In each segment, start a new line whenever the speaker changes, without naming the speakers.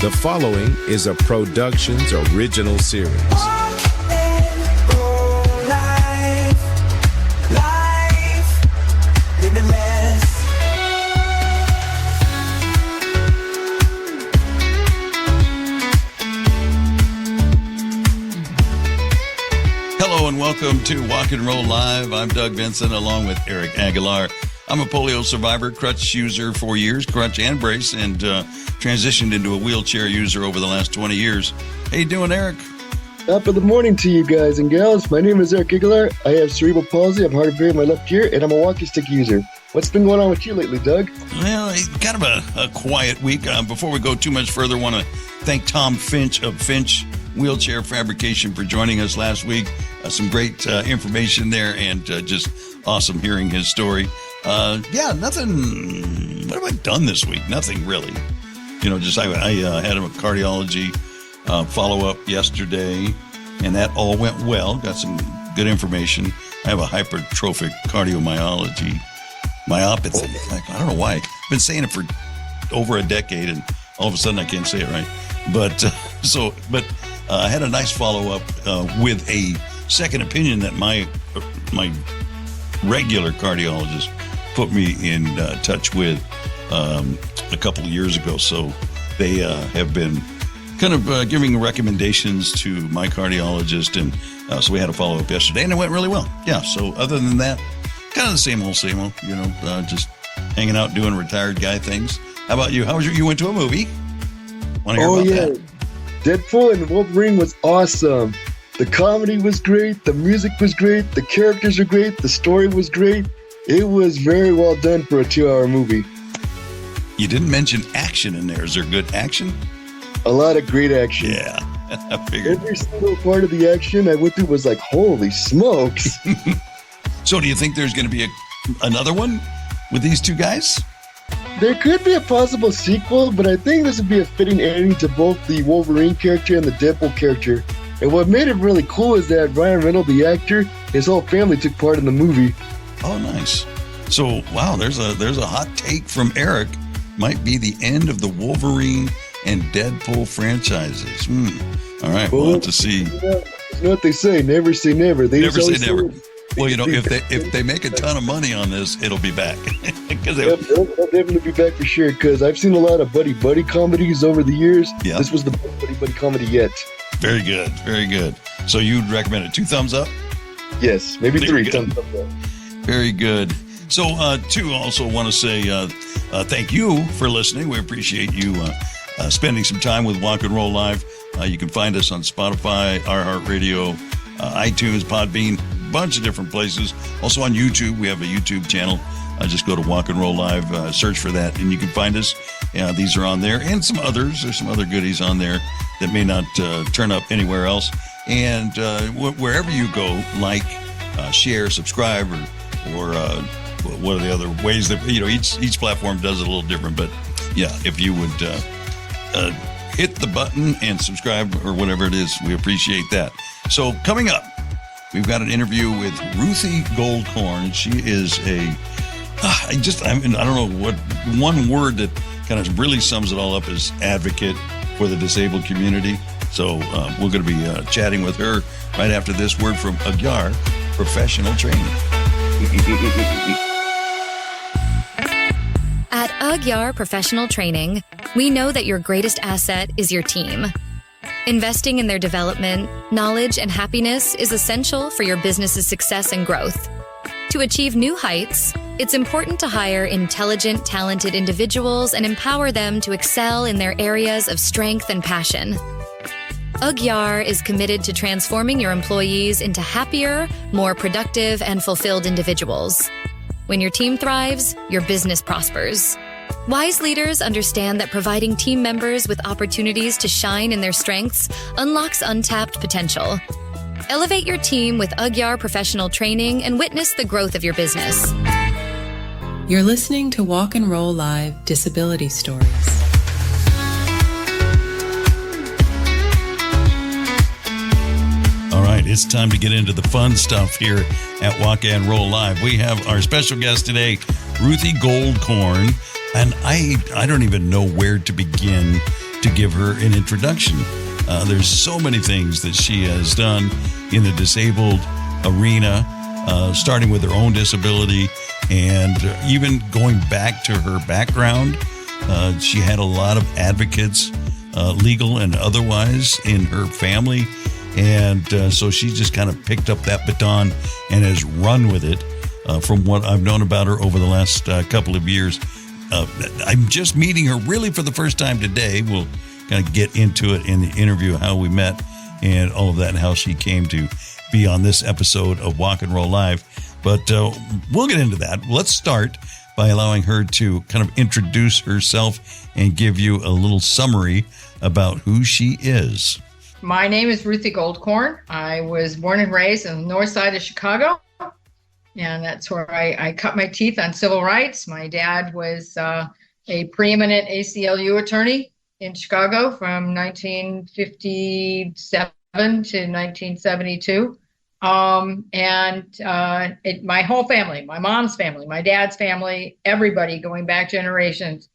The following is a Productions original series.
Hello and welcome to Walk and Roll Live. I'm Doug Vincent along with Eric Aguilar. I'm a polio survivor, crutch user for years, crutch and brace, and transitioned into a wheelchair user over the last 20 years. How you doing, Eric?
Top of the morning to you guys and gals. My name is Eric Aguilar. I have cerebral palsy. I'm hard of hearing in my left ear, and I'm a walkie stick user. What's been going on with you lately, Doug?
Well, kind of a quiet week. Before we go too much further, I want to thank Tom Finch of Finch Wheelchair Fabrication for joining us last week. Some great information there, and just awesome hearing his story. Nothing. What have I done this week? Nothing really. You know, just I had a cardiology follow-up yesterday, and that all went well. Got some good information. I have a hypertrophic cardiomyopathy. I don't know why. I've been saying it for over a decade, and all of a sudden I can't say it right. But I had a nice follow-up with a second opinion that my regular cardiologist put me in touch with a couple of years ago. So they have been kind of giving recommendations to my cardiologist, and so we had a follow-up yesterday, and it went really well. Yeah, so other than that, kind of the same old, you know, just hanging out doing retired guy things. How about you? How was you went to a movie? Want to hear about that?
Deadpool and Wolverine was awesome. The comedy was great. The music was great. The characters were great. The story was great. It was very well done for a 2-hour movie.
You didn't mention action in there. Is there good action?
A lot of great action.
Yeah, I figured.
Every single part of the action I went through was like, holy smokes.
So do you think there's going to be another one with these two guys?
There could be a possible sequel, but I think this would be a fitting ending to both the Wolverine character and the Deadpool character. And what made it really cool is that Ryan Reynolds, the actor, his whole family took part in the movie.
Oh, nice. So, wow, there's a hot take from Eric. Might be the end of the Wolverine and Deadpool franchises. All right, we'll have to see.
You know what they say, never say never.
Never say never. Well, you know, if they make a ton of money on this, it'll be back.
They'll definitely be back for sure, because I've seen a lot of buddy comedies over the years.
Yeah.
This was the best buddy comedy yet.
Very good, very good. So you'd recommend it 2 thumbs up?
Yes, maybe 3 thumbs up.
Very good. So, too, also want to say thank you for listening. We appreciate you spending some time with Walk and Roll Live. You can find us on Spotify, iHeartRadio, iTunes, Podbean, a bunch of different places. Also on YouTube, we have a YouTube channel. Just go to Walk and Roll Live, search for that, and you can find us. These are on there, and some others. There's some other goodies on there that may not turn up anywhere else. And wherever you go, like, share, subscribe, or what are the other ways that, you know, each platform does it a little different. But yeah, if you would hit the button and subscribe or whatever it is, we appreciate that. So coming up, we've got an interview with Ruthee Goldkorn. She is I don't know what one word that kind of really sums it all up is advocate for the disabled community. So we're going to be chatting with her right after this word from Aguilar Professional Training.
At Aguilar Professional Training, we know that your greatest asset is your team. Investing in their development, knowledge, and happiness is essential for your business's success and growth. To achieve new heights, it's important to hire intelligent, talented individuals and empower them to excel in their areas of strength and passion. Aguilar is committed to transforming your employees into happier, more productive, and fulfilled individuals. When your team thrives, your business prospers. Wise leaders understand that providing team members with opportunities to shine in their strengths unlocks untapped potential. Elevate your team with Aguilar Professional Training and witness the growth of your business.
You're listening to Walk and Roll Live Disability Stories.
All right, it's time to get into the fun stuff here at Walk and Roll Live. We have our special guest today, Ruthee Goldkorn, and I don't even know where to begin to give her an introduction. There's so many things that she has done in the disabled arena, starting with her own disability and even going back to her background. She had a lot of advocates, legal and otherwise, in her family. And so she just kind of picked up that baton and has run with it. From what I've known about her over the last couple of years, I'm just meeting her really for the first time today. We'll kind of get into it in the interview, how we met and all of that, and how she came to be on this episode of Walk and Roll Live. But we'll get into that. Let's start by allowing her to kind of introduce herself and give you a little summary about who she is.
My name is Ruthee Goldkorn. I was born and raised on the north side of Chicago, and that's where I cut my teeth on civil rights. My dad was a preeminent ACLU attorney in Chicago from 1957 to 1972. My whole family, my mom's family, my dad's family, everybody going back generations,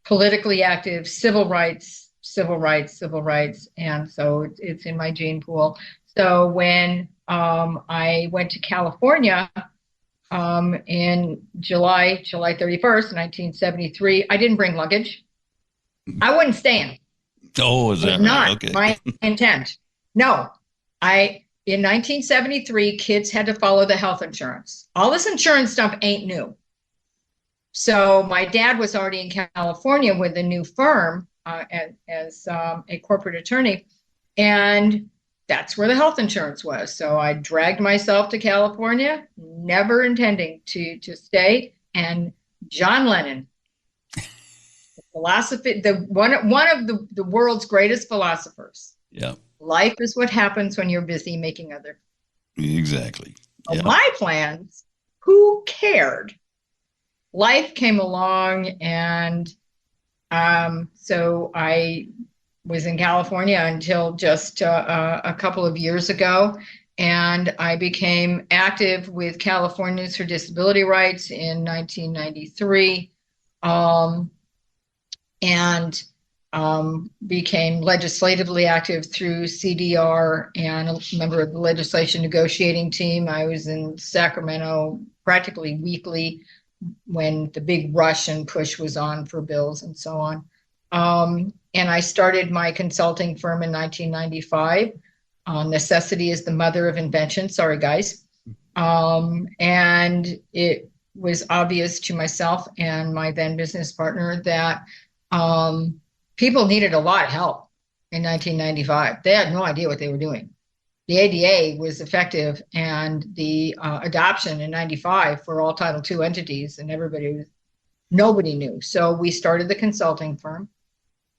politically active, civil rights. And so it's in my gene pool. So when I went to California in July 31st, 1973, I didn't bring luggage. I wouldn't stand.
Oh, is that
not
right? Okay.
My intent. No, in 1973, kids had to follow the health insurance. All this insurance stuff ain't new. So my dad was already in California with a new firm as a corporate attorney, and that's where the health insurance was. So I dragged myself to California, never intending to stay. And John Lennon, philosophy, one of the world's greatest philosophers.
Yeah.
Life is what happens when you're busy making other.
Exactly. Yeah.
My plans, who cared? Life came along, and so I was in California until just a couple of years ago, and I became active with Californians for Disability Rights in 1993. And became legislatively active through CDR and a member of the legislation negotiating team. I was in Sacramento practically weekly when the big rush and push was on for bills and so on. And I started my consulting firm in 1995. Necessity is the mother of invention. Sorry, guys. And it was obvious to myself and my then business partner that people needed a lot of help in 1995. They had no idea what they were doing. The ADA was effective, and the adoption in 95 for all Title II entities, and nobody knew. So we started the consulting firm.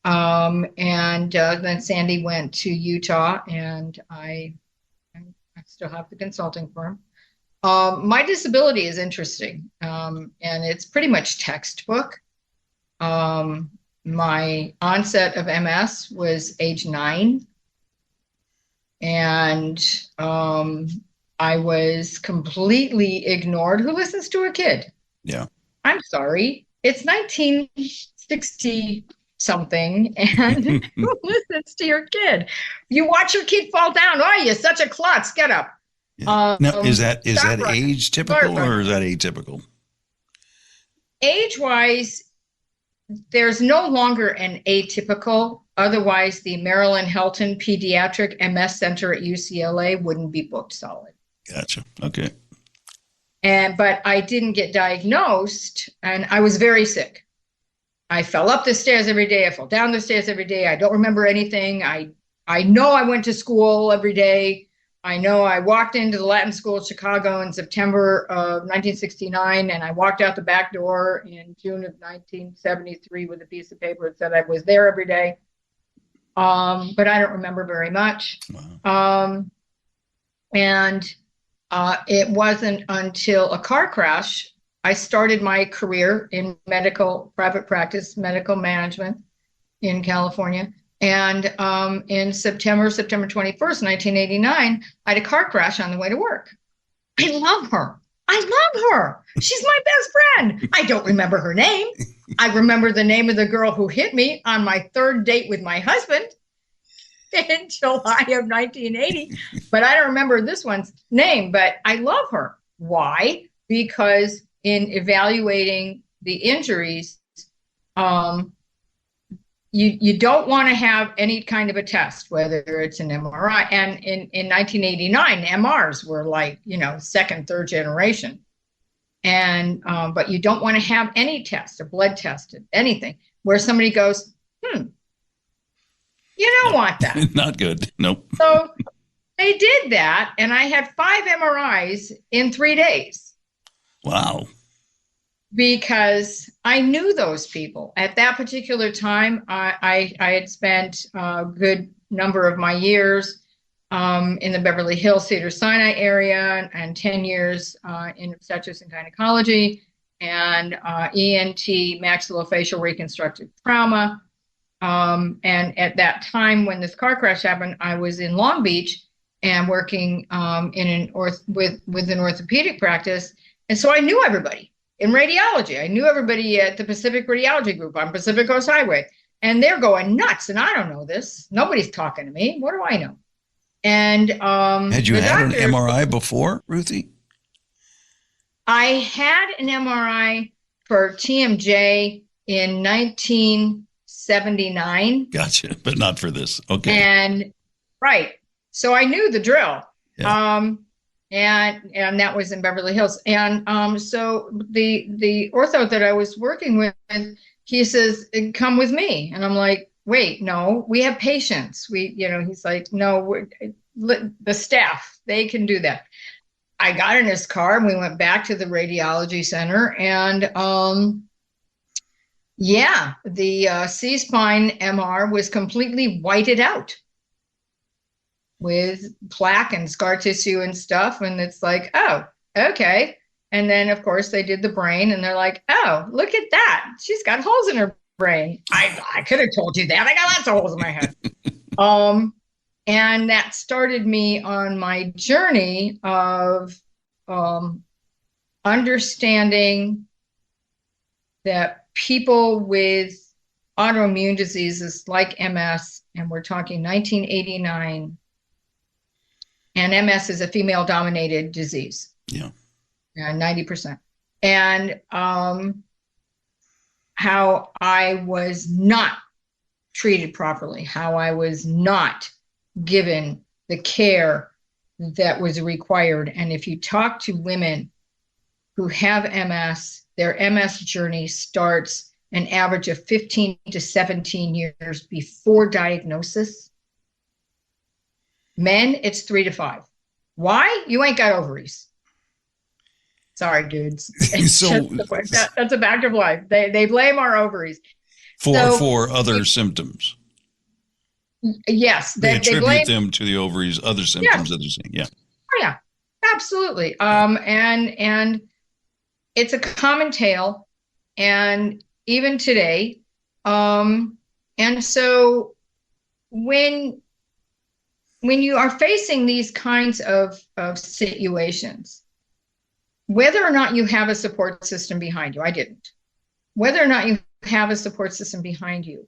And then Sandy went to Utah, and I still have the consulting firm. My disability is interesting, and it's pretty much textbook. My onset of MS was age 9, and I was completely ignored. Who listens to a kid?
Yeah.
I'm sorry. It's 1960 something, and who listens to your kid? You watch your kid fall down. Oh, you're such a klutz. Get up.
Yeah. Now, is that
running.
age typical or is that atypical?
Age-wise, there's no longer an atypical. Otherwise, the Marilyn Helton Pediatric MS Center at UCLA wouldn't be booked solid.
Gotcha. Okay.
But I didn't get diagnosed, and I was very sick. I fell up the stairs every day. I fell down the stairs every day. I don't remember anything. I know I went to school every day. I know I walked into the Latin School of Chicago in September of 1969, and I walked out the back door in June of 1973 with a piece of paper that said I was there every day. But I don't remember very much.
Wow.
It wasn't until a car crash I started my career in private practice, medical management in California. And in September 21st, 1989, I had a car crash on the way to work. I love her. I love her. She's my best friend. I don't remember her name. I remember the name of the girl who hit me on my third date with my husband in July of 1980, but I don't remember this one's name, but I love her. Why? Because in evaluating the injuries, you don't want to have any kind of a test, whether it's an MRI. And in 1989, MRs were like, second, third generation. And but you don't want to have any test, a blood test, anything, where somebody goes, you don't want that.
Not good. Nope.
So they did that, and I had 5 MRIs in 3 days.
Wow.
Because I knew those people. At that particular time, I had spent a good number of my years in the Beverly Hills, Cedars-Sinai area, and 10 years in obstetrics and gynecology, and ENT, maxillofacial reconstructive trauma. And at that time, when this car crash happened, I was in Long Beach and working with an orthopedic practice. And so I knew everybody in radiology. I knew everybody at the Pacific Radiology Group on Pacific Coast Highway. And they're going nuts. And I don't know this. Nobody's talking to me. What do I know? And
had you had an MRI before, Ruthie?
I had an MRI for TMJ in 1979.
Gotcha, but not for this. Okay.
And right. So I knew the drill.
Yeah.
And that was in Beverly Hills. And so the ortho that I was working with, he says, come with me. And I'm like, wait, no, we have patients. He's like, no, the staff, they can do that. I got in his car and we went back to the radiology center, and the C-spine MR was completely whited out with plaque and scar tissue and stuff. And it's like, oh, okay. And then of course they did the brain, and they're like, oh, look at that. She's got holes in her brain. I could have told you that. I got lots of holes in my head. And that started me on my journey of understanding that people with autoimmune diseases like MS, and we're talking 1989, and MS is a female-dominated disease.
Yeah.
90%. And how I was not treated properly, how I was not given the care that was required. And if you talk to women who have MS, their MS journey starts an average of 15 to 17 years before diagnosis. Men, it's 3 to 5. Why? You ain't got ovaries. Sorry, dudes.
So
that's a fact of life. They blame our ovaries
for other symptoms.
Yes,
they attribute them to the ovaries, other symptoms that they're seeing. Yeah.
Oh, yeah, absolutely. And it's a common tale, and even today. And so when you are facing these kinds of situations, whether or not you have a support system behind you, I didn't. Whether or not you have a support system behind you,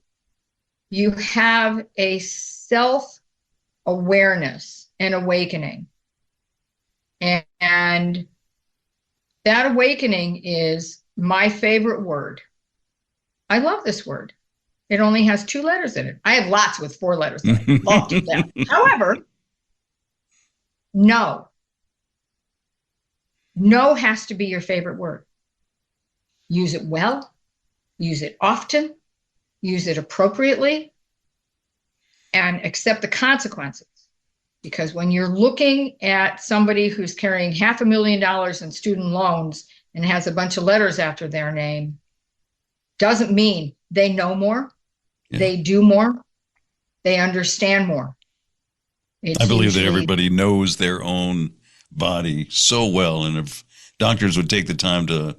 you have a self-awareness and awakening. And that awakening is my favorite word. I love this word. It only has 2 letters in it. I have lots with 4 letters in it. Love them. However, no. No has to be your favorite word. Use it well. Use it often. Use it appropriately. And accept the consequences. Because when you're looking at somebody who's carrying $500,000 in student loans and has a bunch of letters after their name, doesn't mean they know more. Yeah. They do more. They understand more.
I believe that everybody knows their own body so well, and if doctors would take the time to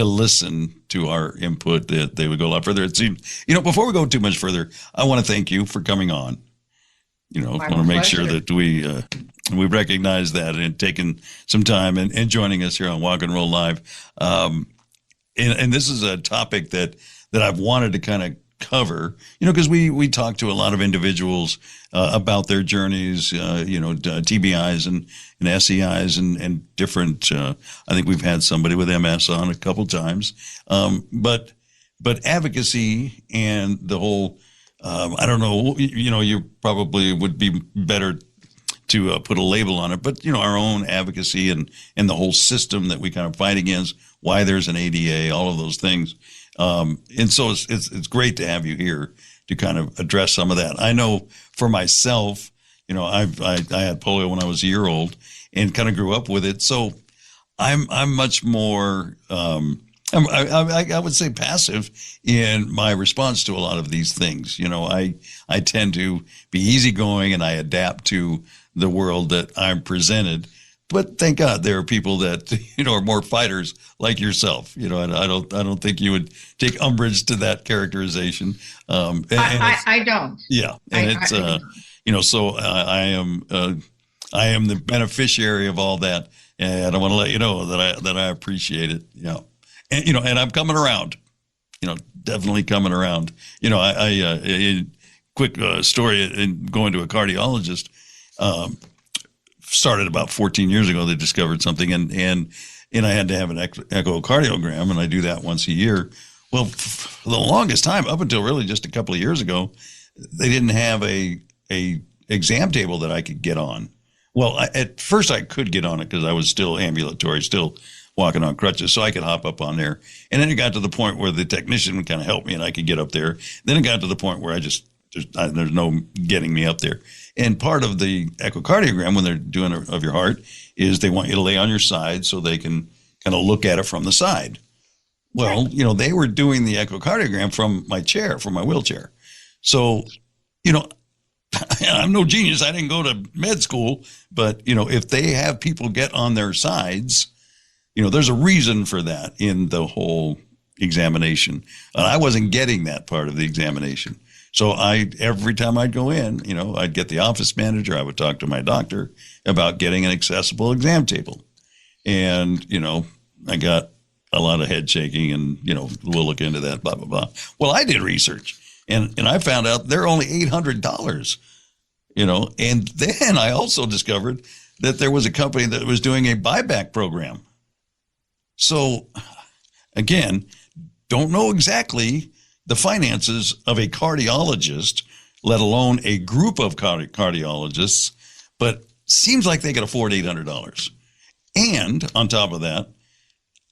listen to our input, that they would go a lot further. It seems, before we go too much further, I want to thank you for coming on. want to make sure that we recognize that and taking some time and joining us here on Walk and Roll Live. And this is a topic that I've wanted to kind of cover, because we talk to a lot of individuals about their journeys, TBIs and SEIs and different. I think we've had somebody with MS on a couple times, but advocacy and the whole. I don't know. You probably would be better to put a label on it, but our own advocacy and the whole system that we kind of fight against. Why there's an ADA, all of those things. And so it's great to have you here to kind of address some of that. I know for myself, I had polio when I was a year old and kind of grew up with it. So I'm much more, I would say passive in my response to a lot of these things. I tend to be easygoing and I adapt to the world that I'm presented. But thank God there are people that are more fighters like yourself. And I don't think you would take umbrage to that characterization.
I don't.
Yeah, and so I am the beneficiary of all that, and I want to let you know that I appreciate it. Yeah, and I'm coming around. Definitely coming around. I quick story in going to a cardiologist. Started about 14 years ago. They discovered something, and I had to have an echocardiogram, and I do that once a year. Well, for the longest time, up until really just a couple of years ago, they didn't have a exam table that I could get on. Well, at first I could get on it because I was still ambulatory, still walking on crutches, so I could hop up on there. And then it got to the point where the technician would kind of help me, and I could get up there. Then it got to the point where there's no getting me up there. And part of the echocardiogram, when they're doing it of your heart, is they want you to lay on your side so they can kind of look at it from the side. Well, they were doing the echocardiogram from my chair, from my wheelchair. So, I'm no genius. I didn't go to med school, but, if they have people get on their sides, there's a reason for that in the whole examination. And I wasn't getting that part of the examination. So every time I'd go in, I'd get the office manager. I would talk to my doctor about getting an accessible exam table. And, I got a lot of head shaking and, we'll look into that, blah, blah, blah. Well, I did research and I found out they're only $800, and then I also discovered that there was a company that was doing a buyback program. So again, don't know exactly the finances of a cardiologist, let alone a group of cardiologists, but seems like they could afford $800. And on top of that,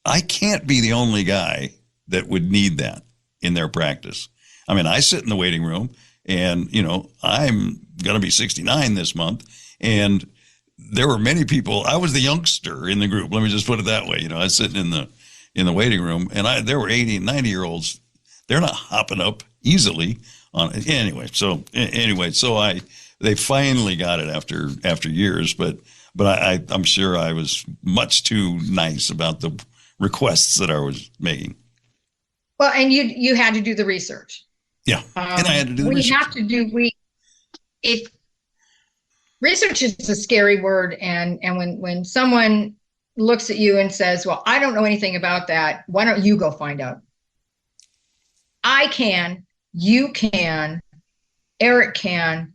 I can't be the only guy that would need that in their practice. I mean, I sit in the waiting room and, I'm going to be 69 this month. And there were many people, I was the youngster in the group. Let me just put it that way. I was sitting in the waiting room and there were 80 and 90 year olds. They're not hopping up easily on it. Anyway, so they finally got it after years, but I'm sure I was much too nice about the requests that I was making.
Well, and you had to do the research.
Yeah, and I had to do the research.
Research is a scary word, and when someone looks at you and says, "Well, I don't know anything about that. Why don't you go find out?" I can, you can, Eric can.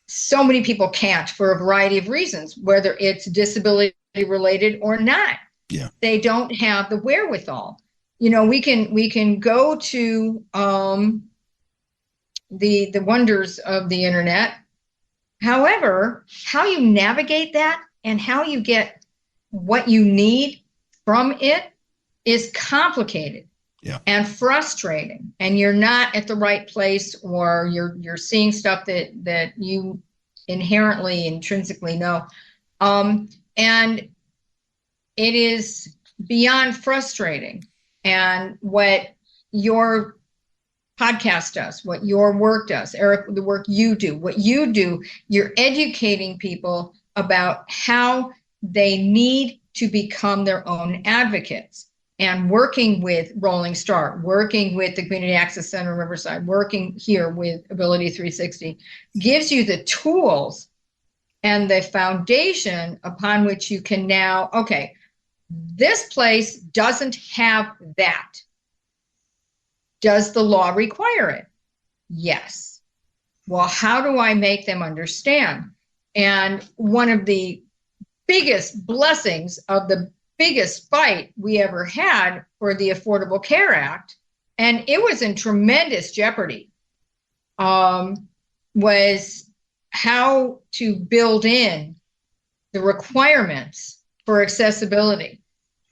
So many people can't for a variety of reasons, whether it's disability related or not.
Yeah.
They don't have the wherewithal. We can go to the wonders of the internet. However, how you navigate that and how you get what you need from it is complicated.
Yeah.
And frustrating, and you're not at the right place, or you're seeing stuff that you intrinsically know, and it is beyond frustrating. And what your podcast does, what your work does, Eric, the work you do, you're educating people about how they need to become their own advocates. and working with Rolling Start, working with the Community Access Center Riverside, working here with Ability 360 gives you the tools and the foundation upon which you can now, okay, this place doesn't have that. Does the law require it? Yes. Well, how do I make them understand? And one of the biggest blessings of the biggest fight we ever had for the Affordable Care Act, and it was in tremendous jeopardy, was how to build in the requirements for accessibility,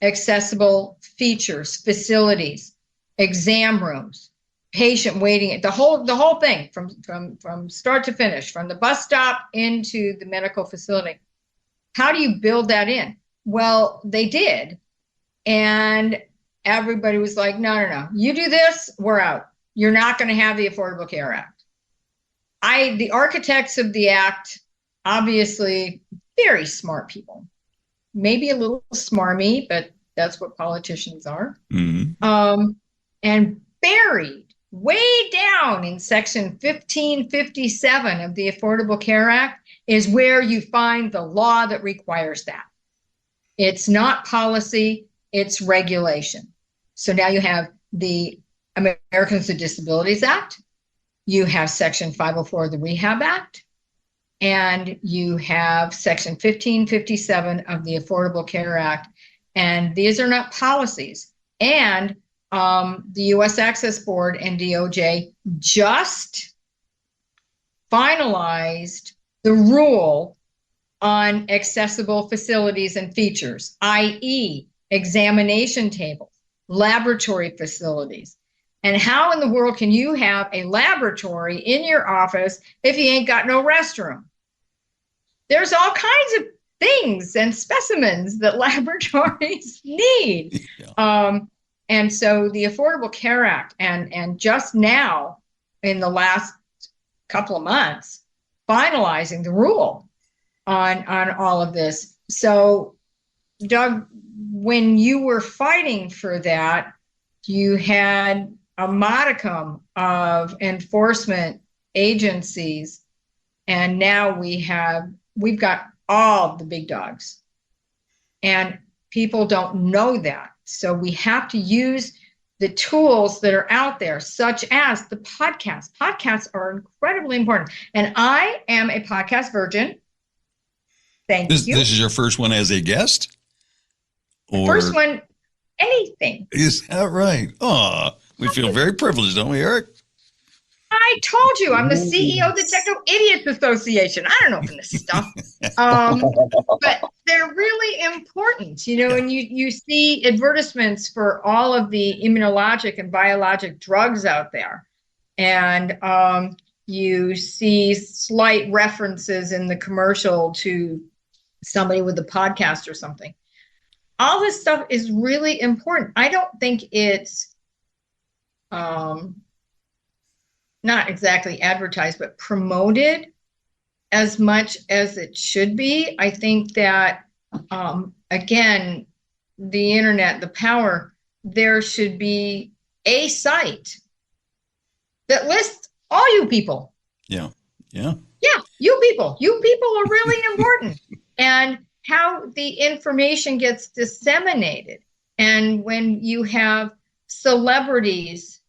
accessible features, facilities, exam rooms, patient waiting, the whole thing from start to finish, from the bus stop into the medical facility. How do you build that in? Well, they did. And everybody was like, no. You do this, we're out. You're not going to have the Affordable Care Act. The architects of the act, obviously very smart people, maybe a little smarmy, but that's what politicians are. Mm-hmm. And buried way down in section 1557 of the Affordable Care Act is where you find the law that requires that. It's not policy, it's regulation. So now you have the Americans with Disabilities Act, you have section 504 of the Rehab Act, and you have section 1557 of the Affordable Care Act. And these are not policies. And the U.S. Access Board and DOJ just finalized the rule on accessible facilities and features, i.e. examination tables, laboratory facilities. And how in the world can you have a laboratory in your office if you ain't got no restroom? There's all kinds of things and specimens that laboratories need. Yeah. And so the Affordable Care Act and just now in the last couple of months, finalizing the rule on all of this. So Doug, when you were fighting for that, you had a modicum of enforcement agencies, and now we've got all the big dogs, and people don't know that. So we have to use the tools that are out there, such as the podcast. Podcasts are incredibly important, and I am a podcast virgin. Thank you.
This is your first one as a guest?
Or first one, anything.
Is that right? Oh, we feel very privileged, don't we, Eric?
I told you, I'm the CEO of the Techno Idiots Association. I don't know from this stuff. But they're really important, and you see advertisements for all of the immunologic and biologic drugs out there. And you see slight references in the commercial to somebody with a podcast or something. All this stuff is really important. I don't think it's not exactly advertised, but promoted as much as it should be. I think that, again, the internet, the power, there should be a site that lists all you people.
Yeah.
You people are really important. And how the information gets disseminated. And when you have celebrities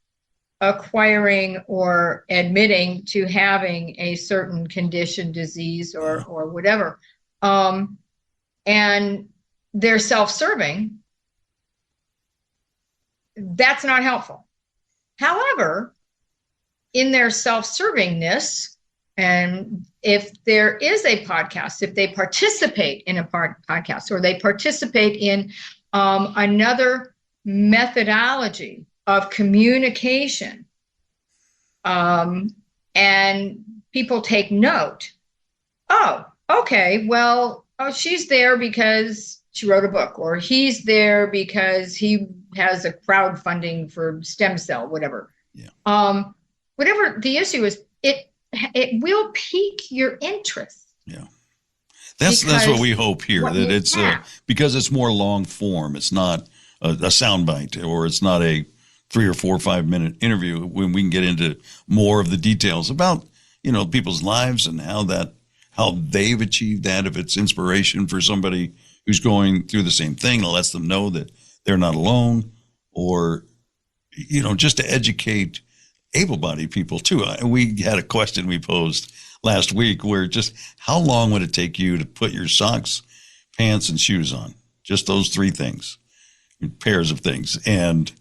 acquiring or admitting to having a certain condition, disease, or whatever, and they're self-serving, that's not helpful. However, in their self-servingness, and if there is a podcast, if they participate in a podcast, or they participate in another methodology of communication, and people take note, oh, okay, well, she's there because she wrote a book, or he's there because he has a crowdfunding for stem cell, whatever. Yeah. Whatever the issue is, it will pique your interest.
Yeah. That's what we hope here, that it's because it's more long form. It's not soundbite, or it's not a 3 or 4 or 5 minute interview, when we can get into more of the details about, people's lives and how they've achieved that. If it's inspiration for somebody who's going through the same thing, it lets them know that they're not alone, or, just to educate able-bodied people too. We had a question we posed last week where just how long would it take you to put your socks, pants, and shoes on? Just those 3 things, pairs of things. And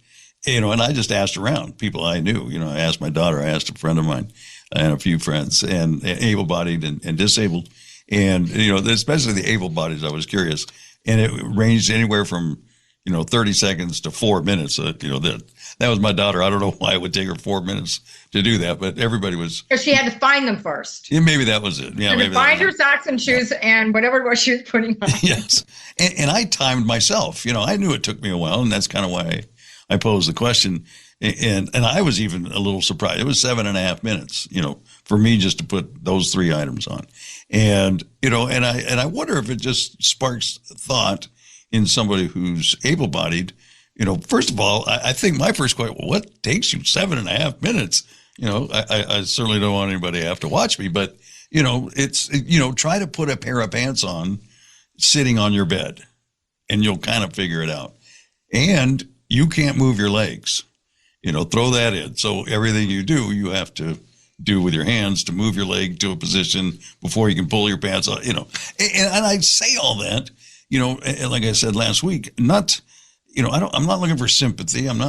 and I just asked around people I knew. I asked my daughter, I asked a friend of mine, and a few friends, and able-bodied and disabled, and especially the able-bodied. I was curious, and it ranged anywhere from 30 seconds to 4 minutes. That was my daughter. I don't know why it would take her 4 minutes to do that, but everybody was.
Because she had to find them first.
Yeah, maybe that was it. Yeah, maybe
find her socks and shoes and whatever it was she was putting on.
Yes, and I timed myself. I knew it took me a while, and that's kind of why I posed the question. And I was even a little surprised. It was 7.5 minutes, for me just to put those 3 items on. And, and I wonder if it just sparks thought in somebody who's able-bodied. First of all, I think my first question, what takes you 7.5 minutes? I certainly don't want anybody to have to watch me, but, it's, try to put a pair of pants on sitting on your bed, and you'll kind of figure it out. And you can't move your legs. Throw that in. So everything you do, you have to do with your hands to move your leg to a position before you can pull your pants on, and I say all that, and like I said last week, not, I'm not looking for sympathy. I'm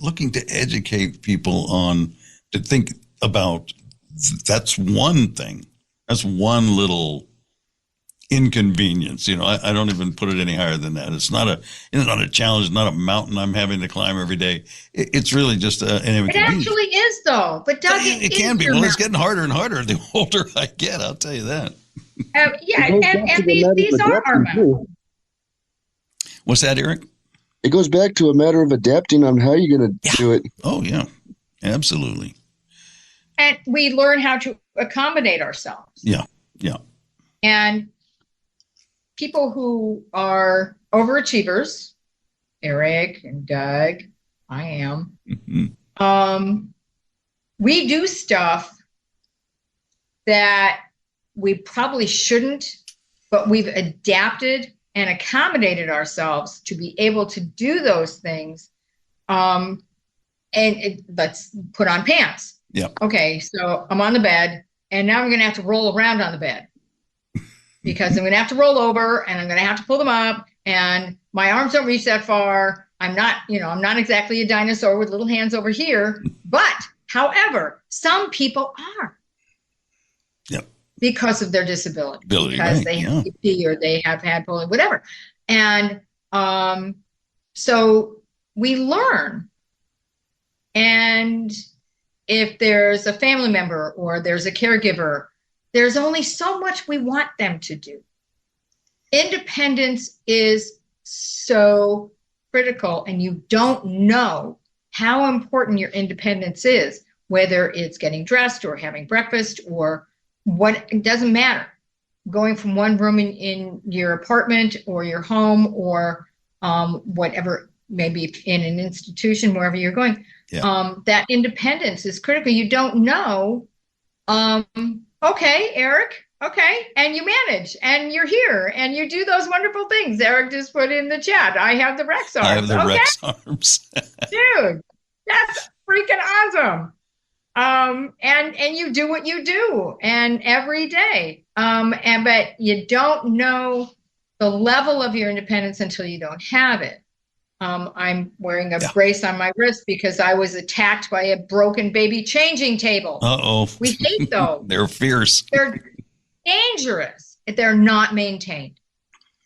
looking to educate people to think about, that's one thing. That's one little inconvenience. I don't even put it any higher than that. It's not a challenge, not a mountain I'm having to climb every day. It's really just an inconvenience. It
actually is, though. But Doug,
it can be. Well, it's getting harder and harder the older I get. I'll tell you that.
And these are our mountains.
What's that, Eric?
It goes back to a matter of adapting on how you're going to do it.
Oh yeah, absolutely.
And we learn how to accommodate ourselves.
Yeah.
And people who are overachievers, Eric and Doug, I am, we do stuff that we probably shouldn't, but we've adapted and accommodated ourselves to be able to do those things. Let's put on pants.
Yeah.
Okay, so I'm on the bed, and now I'm going to have to roll around on the bed. Because I'm going to have to roll over, and I'm going to have to pull them up, and my arms don't reach that far. I'm not exactly a dinosaur with little hands over here, but however, some people are.
Yep.
Because of their disability. Because they have CP or they have had polio, whatever. And so we learn. And if there's a family member or there's a caregiver, there's only so much we want them to do. Independence is so critical, and you don't know how important your independence is, whether it's getting dressed or having breakfast or what, it doesn't matter. Going from one room in your apartment or your home or whatever, maybe in an institution, wherever you're going, that independence is critical. You don't know, okay, Eric, okay, and you manage, and you're here, and you do those wonderful things. Eric just put in the chat, I have the Rex arms.
I have the Rex arms.
Dude, that's freaking awesome. And you do what you do, and every day. But you don't know the level of your independence until you don't have it. I'm wearing a brace on my wrist because I was attacked by a broken baby changing table.
Uh-oh.
We hate those.
They're fierce.
They're dangerous if they're not maintained.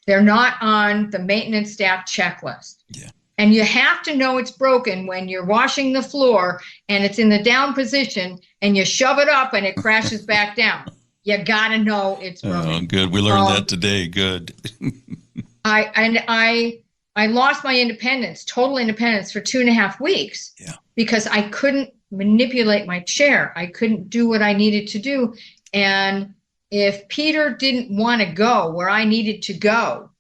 They're not on the maintenance staff checklist.
Yeah.
And you have to know it's broken when you're washing the floor and it's in the down position and you shove it up and it crashes back down. You got to know it's broken.
Oh, good. We learned that today. Good.
I lost my independence, total independence for 2.5 weeks because I couldn't manipulate my chair. I couldn't do what I needed to do. And if Peter didn't want to go where I needed to go,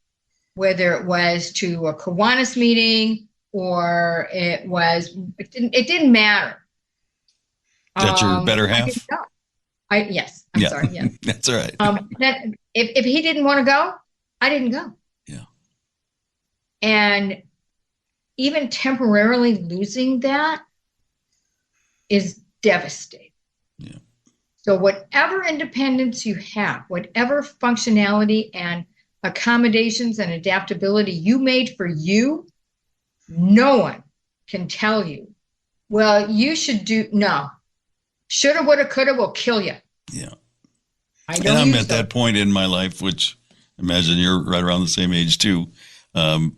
whether it was to a Kiwanis meeting or it didn't matter.
That's your better
I
half?
didn't go. Yes, I'm sorry, yes.
That's all right.
That if he didn't want to go, I didn't go.
Yeah.
And even temporarily losing that is devastating.
Yeah.
So whatever independence you have, whatever functionality and accommodations and adaptability you made for you, no one can tell you, well, you should do, no. Shoulda, woulda, coulda will kill you.
Yeah.
And
I'm at that point in my life, which I imagine you're right around the same age too.
I'm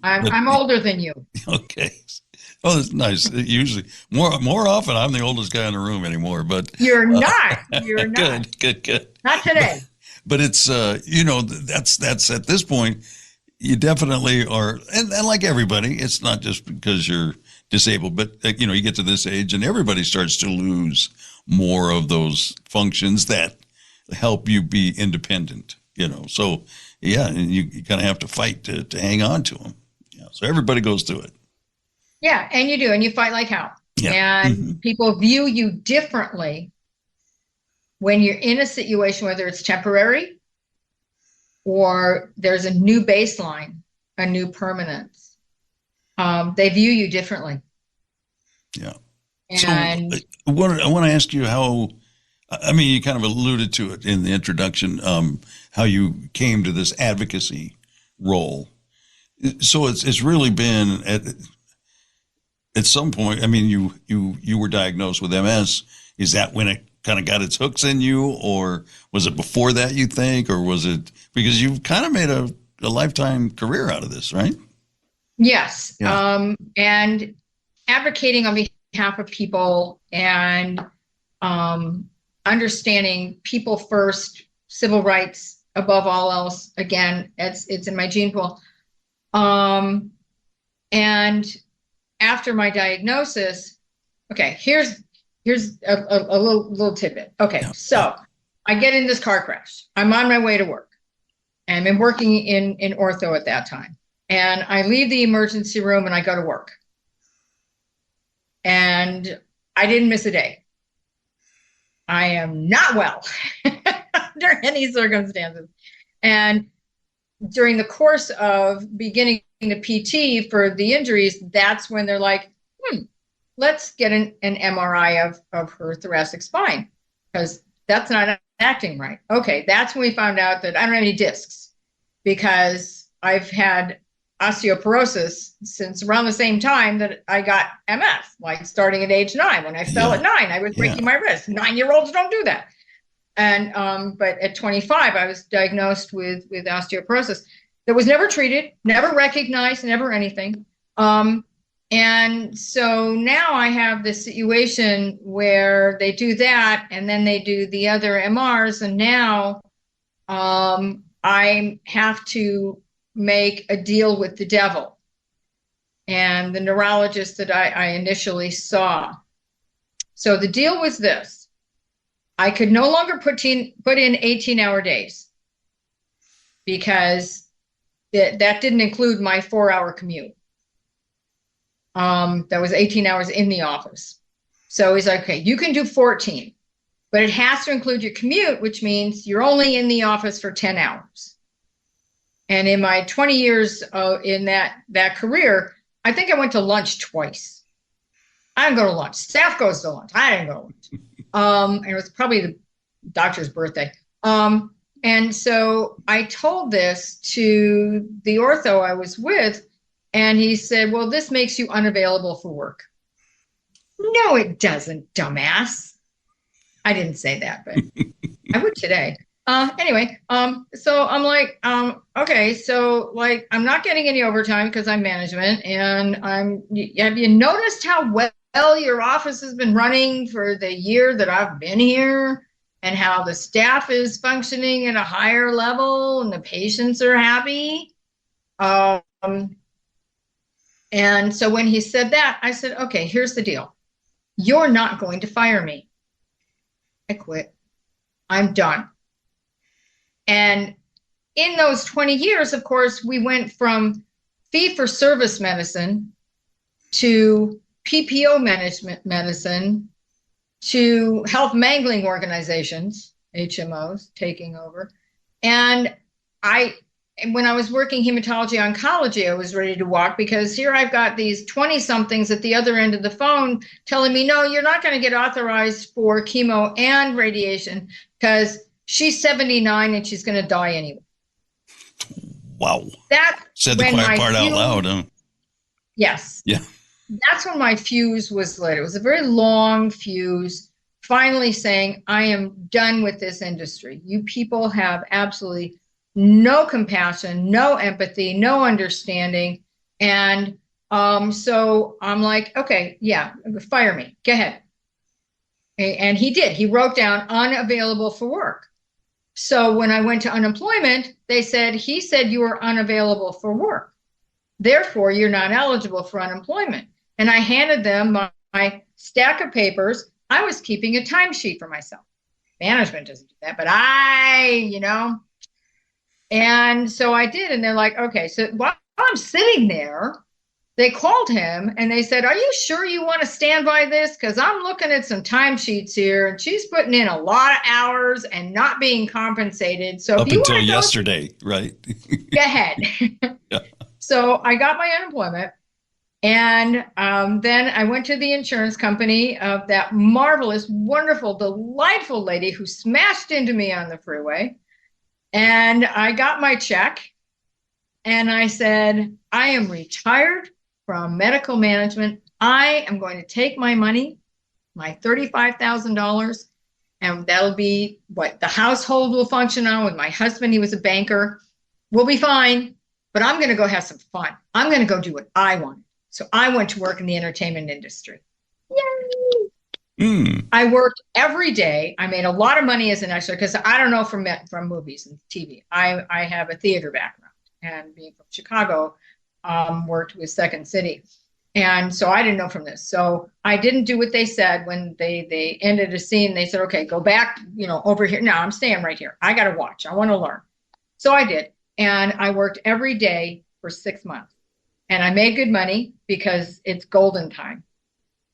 older than you.
Okay. Oh, that's nice. Usually, more often, I'm the oldest guy in the room anymore. But
You're not. You're not.
Good.
Not today.
But it's that's at this point, you definitely are, and like everybody, it's not just because you're disabled, but you get to this age and everybody starts to lose more of those functions that help you be independent. So yeah, and you kind of have to fight to hang on to them. Yeah, so everybody goes through it.
Yeah, and you do, and you fight like hell.
Yeah.
And people view you differently when you're in a situation, whether it's temporary or there's a new baseline, a new permanence. They view you differently.
Yeah.
And
so I want to ask you how, you kind of alluded to it in the introduction, how you came to this advocacy role. So it's really been at some point, you were diagnosed with MS. Is that when it kind of got its hooks in you, or was it before that, you think, or was it because you've kind of made a lifetime career out of this, right?
Yes.
Yeah.
And advocating on behalf of people and understanding people first, civil rights above all else. Again, it's in my gene pool. And after my diagnosis, okay, here's a little tidbit. Okay, so I get in this car crash. I'm on my way to work. And I've been working in ortho at that time. And I leave the emergency room and I go to work. And I didn't miss a day. I am not well under any circumstances. And during the course of beginning the PT for the injuries, that's when they're like, let's get an MRI of her thoracic spine, because that's not acting right. Okay, that's when we found out that I don't have any discs, because I've had osteoporosis since around the same time that I got MS, like starting at age 9. When I fell at 9, I was breaking my wrist. 9-year-olds don't do that. And but at 25, I was diagnosed with osteoporosis that was never treated, never recognized, never anything. And so now I have this situation where they do that, and then they do the other MRs, and now I have to make a deal with the devil. And the neurologist that I initially saw. So the deal was this: I could no longer put in 18-hour days, because that didn't include my 4-hour commute. That was 18 hours in the office. So he's like, okay, you can do 14, but it has to include your commute, which means you're only in the office for 10 hours. And in my 20 years in that career, I think I went to lunch twice. I didn't go to lunch. Staff goes to lunch. I didn't go to lunch. And it was probably the doctor's birthday. And so I told this to the ortho I was with, and he said, well, this makes you unavailable for work. No, it doesn't, dumbass. I didn't say that, but I would today. Anyway, so I'm like, okay, so like, I'm not getting any overtime because I'm management, and have you noticed how well your office has been running for the year that I've been here, and how the staff is functioning at a higher level and the patients are happy? And so when he said that, I said, okay, here's the deal. You're not going to fire me. I quit. I'm done. And in those 20 years, of course, we went from fee-for-service medicine to PPO management medicine to health mangling organizations, HMOs, taking over. And when I was working hematology oncology, I was ready to walk, because here I've got these 20-somethings at the other end of the phone telling me, no, you're not going to get authorized for chemo and radiation because she's 79 and she's going to die anyway.
Wow.
That
said the quiet part out loud, huh?
Yes.
Yeah.
That's when my fuse was lit. It was a very long fuse, finally saying, I am done with this industry. You people have absolutely no compassion, no empathy, no understanding. And so I'm like, okay, yeah, fire me. Go ahead. And he did. He wrote down unavailable for work. So when I went to unemployment, they said, he said you were unavailable for work. Therefore, you're not eligible for unemployment. And I handed them my stack of papers. I was keeping a timesheet for myself. Management doesn't do that, but and so I did. And they're like, okay, so while I'm sitting there, they called him and they said, are you sure you want to stand by this? Because I'm looking at some timesheets here and she's putting in a lot of hours and not being compensated. So
up
if you
until yesterday, right?
Go ahead.
Yeah.
So I got my unemployment. And then I went to the insurance company of that marvelous, wonderful, delightful lady who smashed into me on the freeway. And I got my check and I said, I am retired from medical management. I am going to take my money, my $35,000, and that'll be what the household will function on with my husband. He was a banker. We'll be fine, but I'm going to go have some fun. I'm going to go do what I want. So I went to work in the entertainment industry. Yay! I worked every day. I made a lot of money as an extra because I don't know from movies and TV. I have a theater background, and being from Chicago, worked with Second City. And so I didn't know from this. So I didn't do what they said when they ended a scene. They said, okay, go back, over here. No, I'm staying right here. I got to watch. I want to learn. So I did. And I worked every day for 6 months. And I made good money because it's golden time.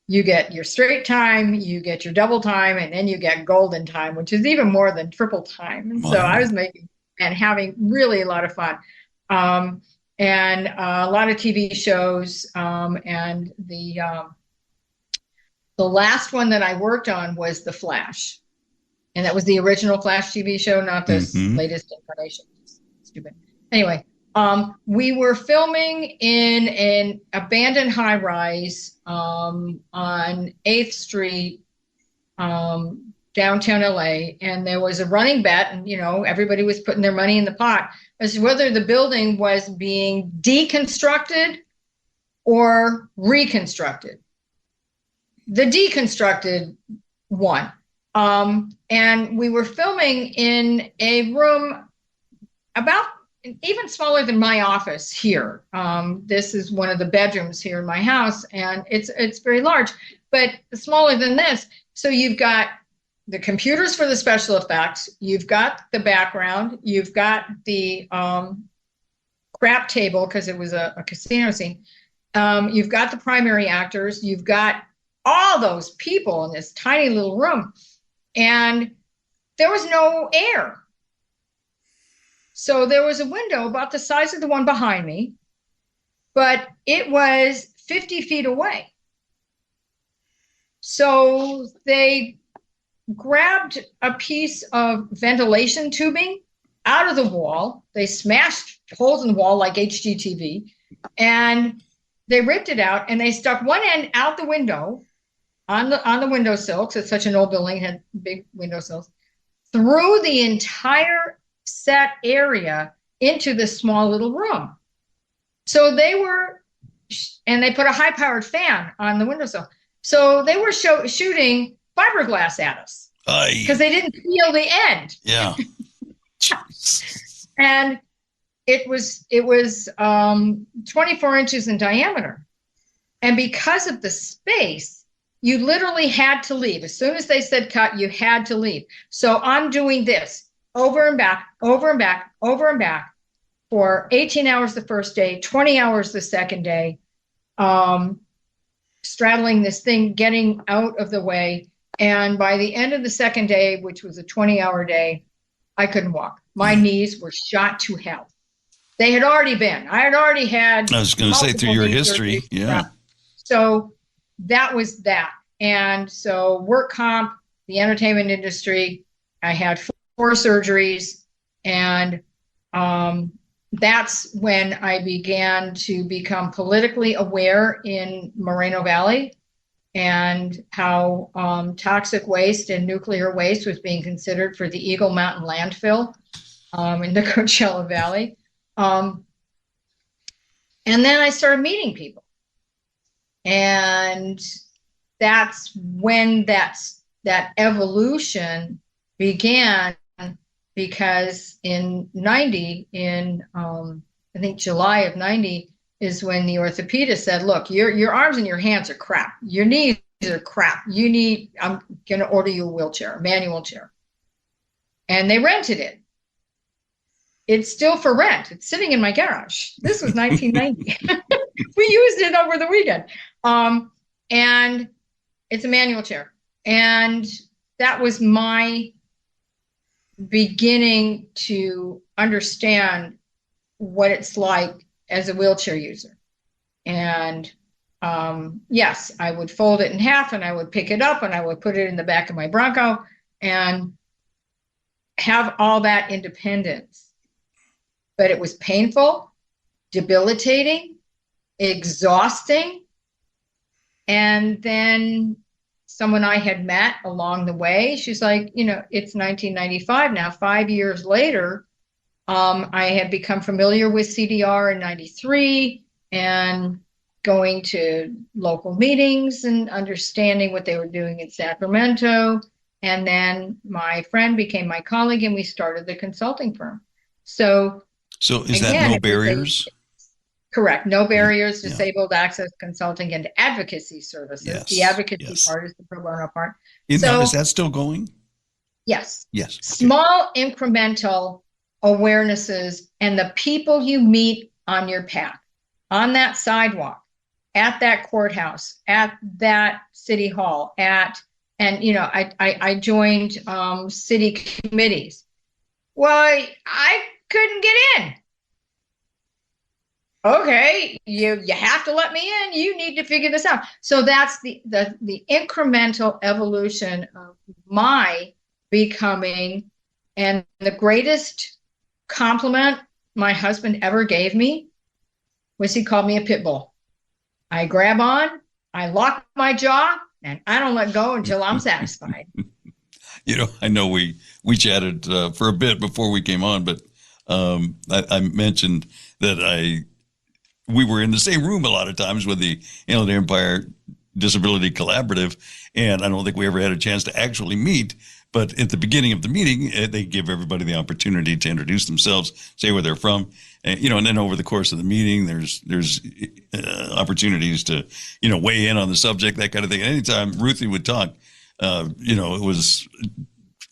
You get your straight time, you get your double time, and then you get golden time, which is even more than triple time. And so I was making and having really a lot of fun. And a lot of TV shows. And the last one that I worked on was The Flash. And that was the original Flash TV show, not this latest incarnation. Stupid. Anyway. We were filming in an abandoned high-rise on 8th Street, downtown LA, and there was a running bet, and everybody was putting their money in the pot as to whether the building was being deconstructed or reconstructed. The deconstructed won, and we were filming in a room about even smaller than my office here. This is one of the bedrooms here in my house, and it's very large, but smaller than this. So you've got the computers for the special effects, you've got the background, you've got the crap table because it was a casino scene. You've got the primary actors, you've got all those people in this tiny little room, and there was no air. So there was a window about the size of the one behind me, but it was 50 feet away. So they grabbed a piece of ventilation tubing out of the wall. They smashed holes in the wall like HGTV, and they ripped it out, and they stuck one end out the window on the windowsill, because it's such an old building, it had big windowsills, through the entire set area into this small little room. So they put a high-powered fan on the windowsill. So they were shooting fiberglass at us because they didn't feel the end.
Yeah.
And it was 24 inches in diameter. And because of the space, you literally had to leave. As soon as they said cut, you had to leave. So I'm doing this. over and back, over and back, over and back for 18 hours the first day, 20 hours the second day, straddling this thing, getting out of the way. And by the end of the second day, which was a 20-hour day, I couldn't walk. My knees were shot to hell. They had already been. I had already had.
I was going to say, through your history. Yeah.
So that was that. And so work comp, the entertainment industry, I had 4 surgeries. And that's when I began to become politically aware in Moreno Valley, and how toxic waste and nuclear waste was being considered for the Eagle Mountain landfill in the Coachella Valley. And then I started meeting people. And that's when that evolution began, because in 90, I think July of 90, is when the orthopedist said, look, your arms and your hands are crap. Your knees are crap. I'm going to order you a wheelchair, a manual chair. And they rented it. It's still for rent. It's sitting in my garage. This was 1990. We used it over the weekend. And it's a manual chair. And that was my beginning to understand what it's like as a wheelchair user. And yes, I would fold it in half and I would pick it up and I would put it in the back of my Bronco and have all that independence. But it was painful, debilitating, exhausting. And then someone I had met along the way, she's like, it's 1995 now, 5 years later. I had become familiar with CDR in 93 and going to local meetings and understanding what they were doing in Sacramento. And then my friend became my colleague and we started the consulting firm. So
is that No Barriers?
Correct. No Barriers, Disabled Access Consulting and Advocacy Services.
Yes,
the advocacy part is the pro bono part.
Is that still going?
Yes.
Yes. Okay.
Small incremental awarenesses, and the people you meet on your path, on that sidewalk, at that courthouse, at that city hall, I joined city committees. Well, I couldn't get in. Okay, you have to let me in. You need to figure this out. So that's the incremental evolution of my becoming. And the greatest compliment my husband ever gave me was he called me a pit bull. I grab on, I lock my jaw, and I don't let go until I'm satisfied.
I know we chatted for a bit before we came on, but I mentioned that we were in the same room a lot of times with the Inland Empire Disability Collaborative, and I don't think we ever had a chance to actually meet. But at the beginning of the meeting, they give everybody the opportunity to introduce themselves, say where they're from, and then over the course of the meeting, there's opportunities to weigh in on the subject, that kind of thing. And anytime Ruthie would talk, it was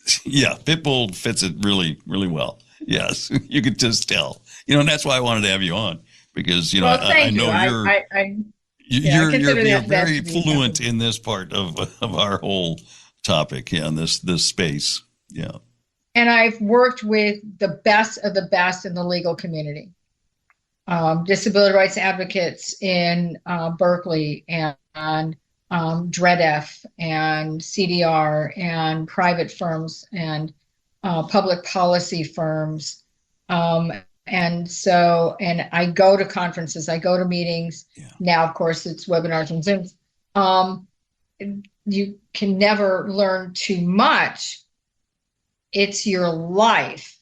Pitbull fits it really, really well. Yes, you could just tell. And that's why I wanted to have you on, because I know you're very fluent in this part of our whole topic, in this space. Yeah.
And I've worked with the best of the best in the legal community. Disability rights advocates in Berkeley and DREDF and CDR and private firms and public policy firms. And I go to conferences, I go to meetings. Yeah. Now, of course, it's webinars and Zooms. You can never learn too much. It's your life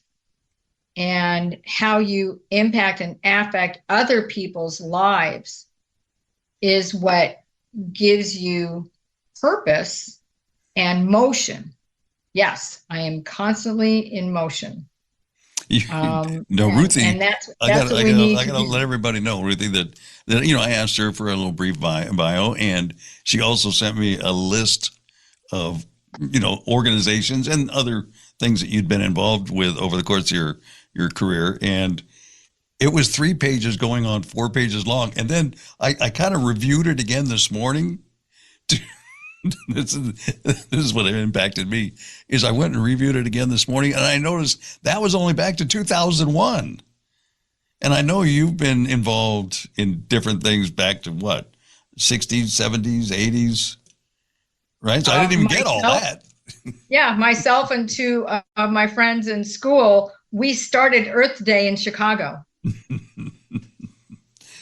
and how you impact and affect other people's lives is what gives you purpose and motion. Yes, I am constantly in motion.
Ruthee,
and that's what we need.
I gotta let everybody know, Ruthie, that I asked her for a little brief bio, and she also sent me a list of organizations and other things that you'd been involved with over the course of your career. And it was 3 pages going on 4 pages long. And then I kind of reviewed it again this morning. This is what impacted me, is I went and reviewed it again this morning, and I noticed that was only back to 2001. And I know you've been involved in different things back to what, 60s, 70s, 80s, right? So I didn't even get all that.
Yeah, myself and 2 of my friends in school, we started Earth Day in Chicago.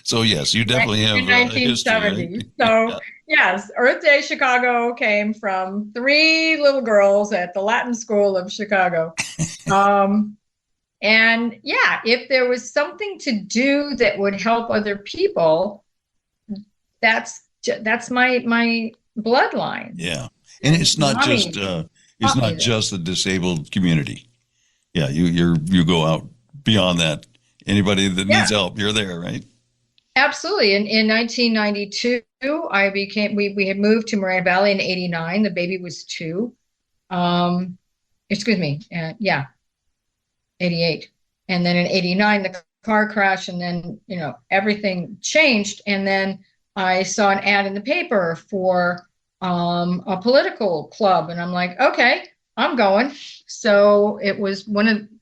So yes, you definitely have
in 1970.
history, right?
So
Yeah.
yes, Earth Day Chicago came from 3 little girls at the Latin School of Chicago. And yeah, if there was something to do that would help other people, that's my bloodline.
Yeah, and it's not
Mommy
just just the disabled community. Yeah, you go out beyond that. Anybody that needs help, you're there, right?
Absolutely. In 1992, we had moved to Moreno Valley in 89. The baby was 2. Excuse me. 88. And then in 89, the car crash, and then, everything changed. And then I saw an ad in the paper for a political club. And I'm like, okay, I'm going. So it was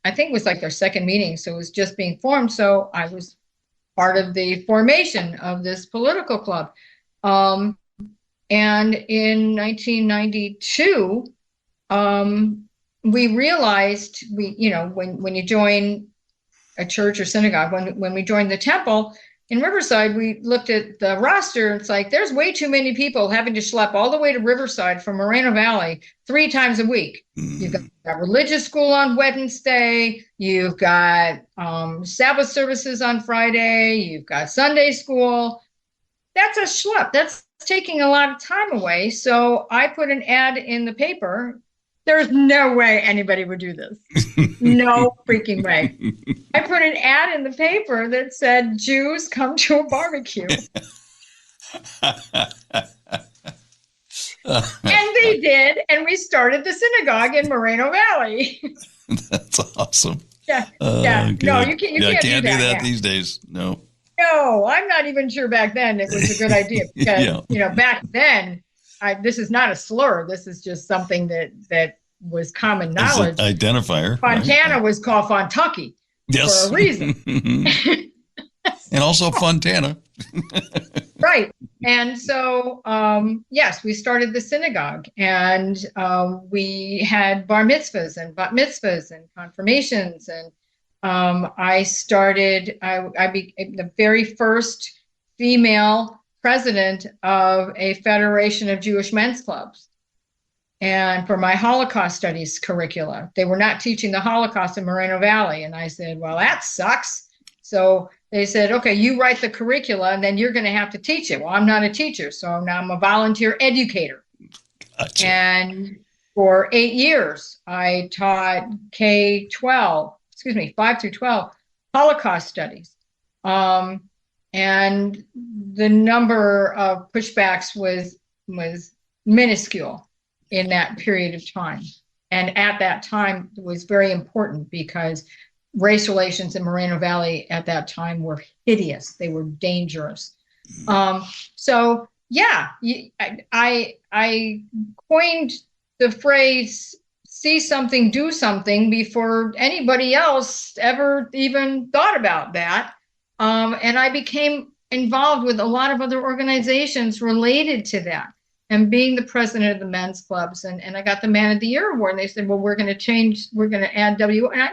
I think it was like their second meeting. So it was just being formed. So I was part of the formation of this political club. And in 1992, we realized when you join a church or synagogue, when we joined the temple in Riverside, we looked at the roster. It's like, there's way too many people having to schlep all the way to Riverside from Moreno Valley 3 times a week. You've got religious school on Wednesday. You've got Sabbath services on Friday. You've got Sunday school. That's a schlep. That's taking a lot of time away. So I put an ad in the paper. There's no way anybody would do this. No freaking way. I put an ad in the paper that said, Jews come to a barbecue. And they did. And we started the synagogue in Moreno Valley.
That's awesome.
Yeah.
Good.
No, you can't
do that these days. No.
No, I'm not even sure back then it was a good idea because, back then, this is not a slur. This is just something that was common knowledge.
It's an identifier.
Fontana was called Fontucky for a reason.
And also Fontana.
Right. And so, yes, we started the synagogue, and we had bar mitzvahs and bat mitzvahs and confirmations. And I became the very first female president of a federation of Jewish men's clubs. And for my Holocaust studies curricula, they were not teaching the Holocaust in Moreno Valley. And I said, well, that sucks. So they said, okay, you write the curricula and then you're going to have to teach it. Well, I'm not a teacher, so now I'm a volunteer educator.
Gotcha.
And for 8 years, I taught 5 through 12 Holocaust studies. And the number of pushbacks was minuscule in that period of time. And at that time, it was very important because race relations in Moreno Valley at that time were hideous. They were dangerous. So yeah, I coined the phrase, see something, do something, before anybody else ever even thought about that. And I became involved with a lot of other organizations related to that. And being the president of the men's clubs, and I got the Man of the Year award. And they said, well, we're going to add W. And I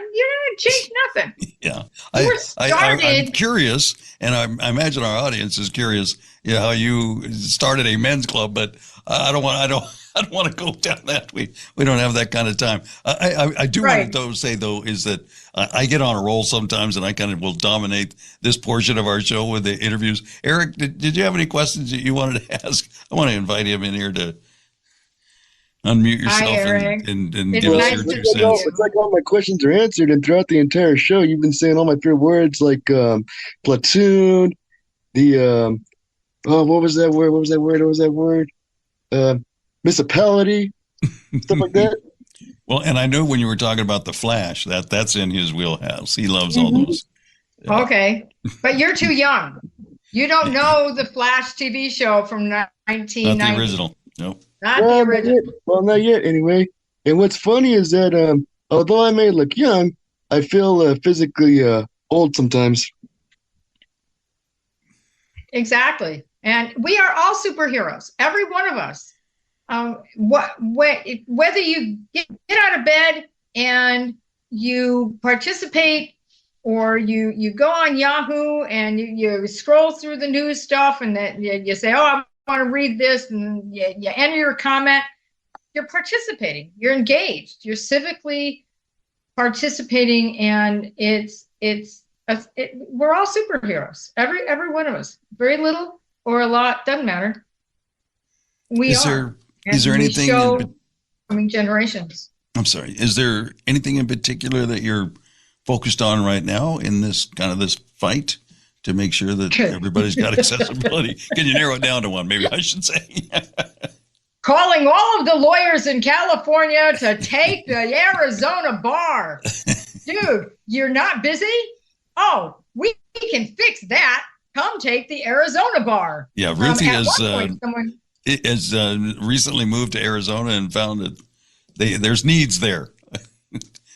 changed nothing.
Yeah. I'm curious, and I imagine our audience is curious, how you started a men's club, but I don't want to go down that. We don't have that kind of time. I do want to say though, is that I get on a roll sometimes, and I kind of will dominate this portion of our show with the interviews. Eric, did you have any questions that you wanted to ask? I want to invite him in here to unmute yourself.
Hi,
and give us your 2 cents.
It's like all my questions are answered, and throughout the entire show, you've been saying all my favorite words like platoon, what was that word? Municipality. stuff like that.
Well, and I know when you were talking about the Flash, that's in his wheelhouse. He loves all those.
Okay, but you're too young. You don't know the Flash TV show from 1990.
Not the original. Nope.
Not the original.
Well, not yet, anyway. And what's funny is that although I may look young, I feel physically old sometimes.
Exactly. And we are all superheroes, every one of us. Whether you get out of bed and you participate, or you go on Yahoo and you scroll through the news stuff, and that you say, oh, I want to read this, and you enter your comment, you're participating, you're engaged, you're civically participating, and we're all superheroes, every one of us, very little or a lot, doesn't matter. Is there anything coming generations?
I'm sorry. Is there anything in particular that you're focused on right now in this fight to make sure that everybody's got accessibility? Can you narrow it down to one? Maybe I should say.
Calling all of the lawyers in California to take the Arizona bar. Dude, you're not busy? Oh, we can fix that. Come take the Arizona bar.
Yeah, Ruthee has recently moved to Arizona and found that there's needs there.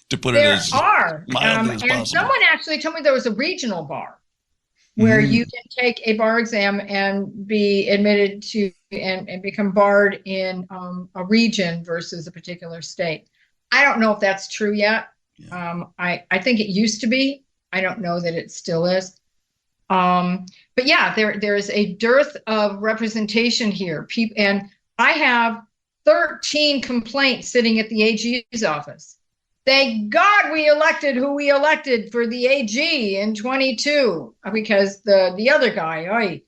To put it as mildly as possible.
And someone actually told me there was a regional bar where you can take a bar exam and be admitted to and become barred in a region versus a particular state. I don't know if that's true yet. Yeah. I think it used to be. I don't know that it still is. But yeah, there is a dearth of representation here. And I have 13 complaints sitting at the AG's office. Thank God we elected who we elected for the AG in 22, because the other guy,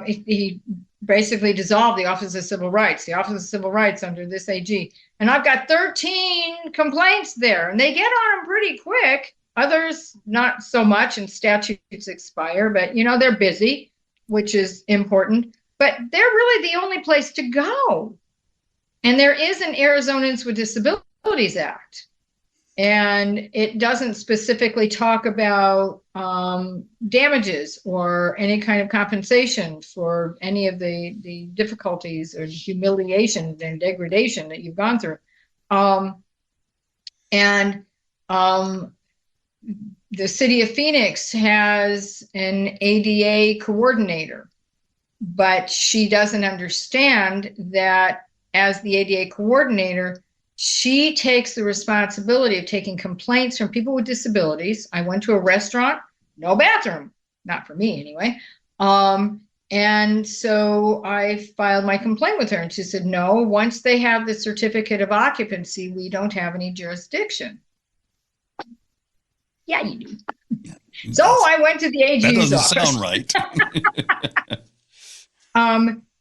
he basically dissolved the Office of Civil Rights, under this AG. And I've got 13 complaints there, and they get on them pretty quick. Others, not so much, and statutes expire, but, they're busy, which is important. But they're really the only place to go. And there is an Arizonans with Disabilities Act. And it doesn't specifically talk about damages or any kind of compensation for any of the difficulties or humiliation and degradation that you've gone through. The city of Phoenix has an ADA coordinator, but she doesn't understand that as the ADA coordinator, she takes the responsibility of taking complaints from people with disabilities. I went to a restaurant, no bathroom, not for me anyway. And so I filed my complaint with her, and she said, no, once they have the certificate of occupancy, we don't have any jurisdiction. Yeah, you do. Yeah, so I went to the AG's office.
That doesn't sound right.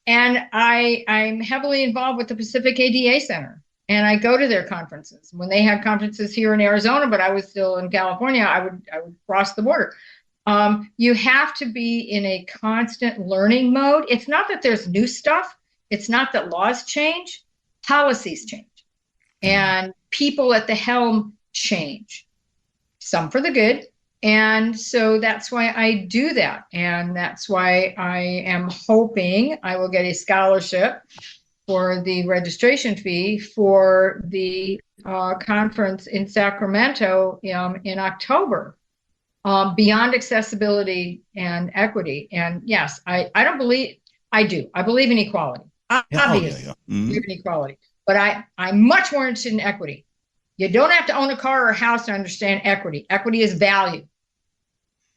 And I'm heavily involved with the Pacific ADA Center. And I go to their conferences. When they had conferences here in Arizona, but I was still in California, I would cross the border. You have to be in a constant learning mode. It's not that there's new stuff. It's not that laws change. Policies change. And people at the helm change. Some for the good. And so that's why I do that. And that's why I am hoping I will get a scholarship for the registration fee for the conference in Sacramento in October, beyond accessibility and equity. And yes, I believe in equality. Obviously, I believe in equality. But I'm much more interested in equity. You don't have to own a car or a house to understand equity. Equity is value.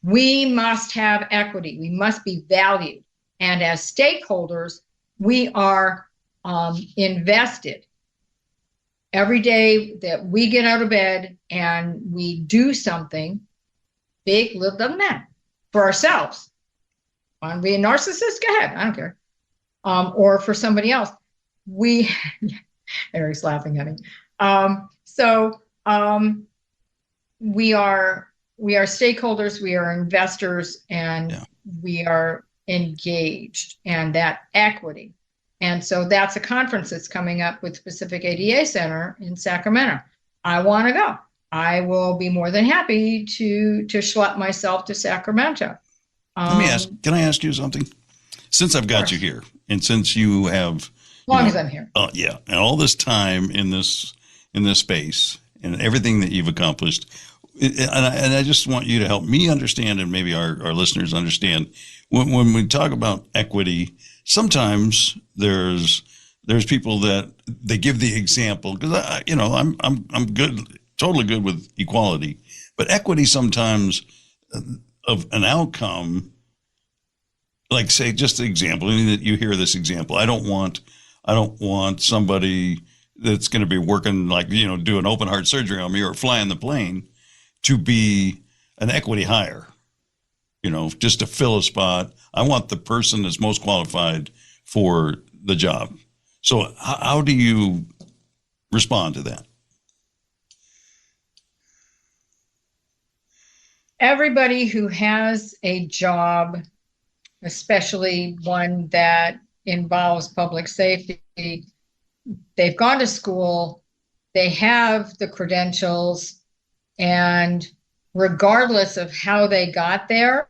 We must have equity. We must be valued. And as stakeholders, we are invested every day that we get out of bed and we do something big, little, doesn't matter, for ourselves. Want to be a narcissist? Go ahead. I don't care. Or for somebody else. Eric's laughing at me. We are stakeholders, we are investors, and we are engaged. And that equity And so that's a conference that's coming up with Pacific ADA Center in Sacramento. I want to go. I will be more than happy to schlep myself to Sacramento.
Can I ask you something? Since I've got you here, and since you have,
as long as I'm here.
Yeah, and all this time in this space and everything that you've accomplished, and I just want you to help me understand, and maybe our listeners understand, when we talk about equity, sometimes there's people that they give the example, because I'm good, totally good with equality, but equity sometimes of an outcome, like say just the example, that you hear this example. I don't want somebody that's going to be working like, doing open heart surgery on me or flying the plane to be an equity hire, just to fill a spot. I want the person that's most qualified for the job. So how do you respond to that?
Everybody who has a job, especially one that involves public safety, they've gone to school, they have the credentials, and regardless of how they got there,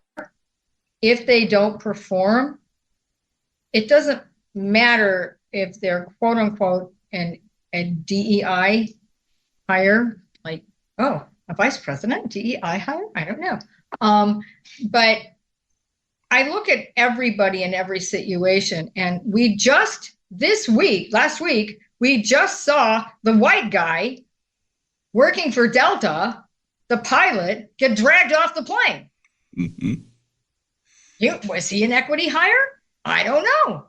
if they don't perform, it doesn't matter if they're quote unquote a DEI hire, like, oh, a vice president, DEI hire? I don't know. But I look at everybody in every situation, and last week, we just saw the white guy working for Delta, the pilot, get dragged off the plane. Mm-hmm. Was he an equity hire? I don't know.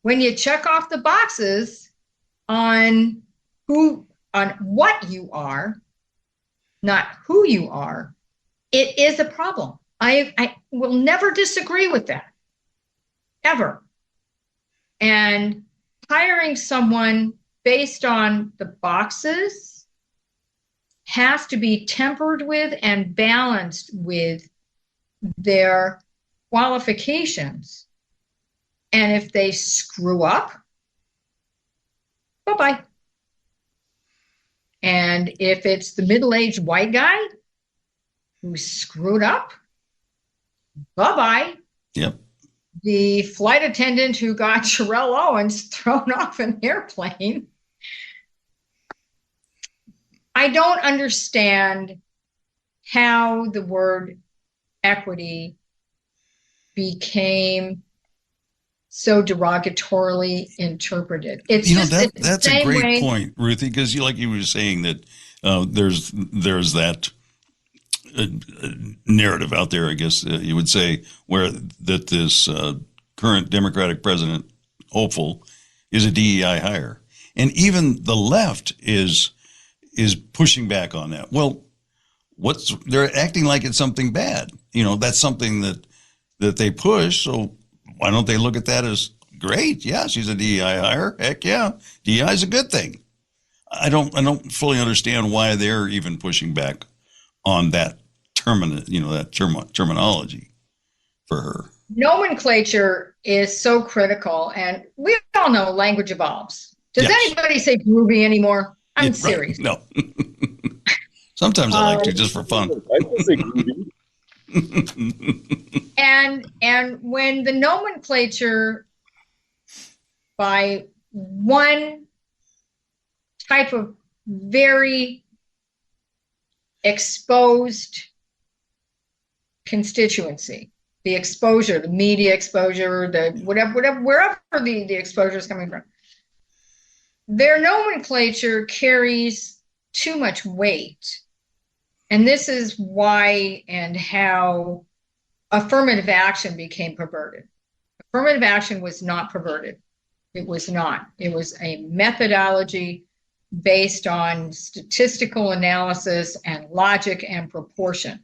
When you check off the boxes on what you are, not who you are, it is a problem. I will never disagree with that, ever. And hiring someone based on the boxes has to be tempered with and balanced with their qualifications. And if they screw up, bye-bye. And if it's the middle-aged white guy who screwed up, bye-bye.
Yep.
The flight attendant who got Sherelle Owens thrown off an airplane. I don't understand how the word equity became so derogatorily interpreted. It's
that's a great point, Ruthie, because like you were saying that there's that narrative out there, I guess you would say, where that this current Democratic president, hopeful, is a DEI hire. And even the left is pushing back on that. Well, they're acting like it's something bad. That's something that they push. So why don't they look at that as great? Yeah, she's a DEI hire. Heck yeah. DEI is a good thing. I don't fully understand why they're even pushing back on that terminology for her.
Nomenclature is so critical, and we all know language evolves. Does anybody say groovy anymore? I'm serious.
Right. No. Sometimes I like to, just for fun.
I can say groovy.
And when the nomenclature by one type of very exposed constituency, the exposure, the media exposure, the whatever, wherever the exposure is coming from, their nomenclature carries too much weight. And this is why and how affirmative action became perverted. Affirmative action was not perverted. It was not. It was a methodology based on statistical analysis and logic and proportion.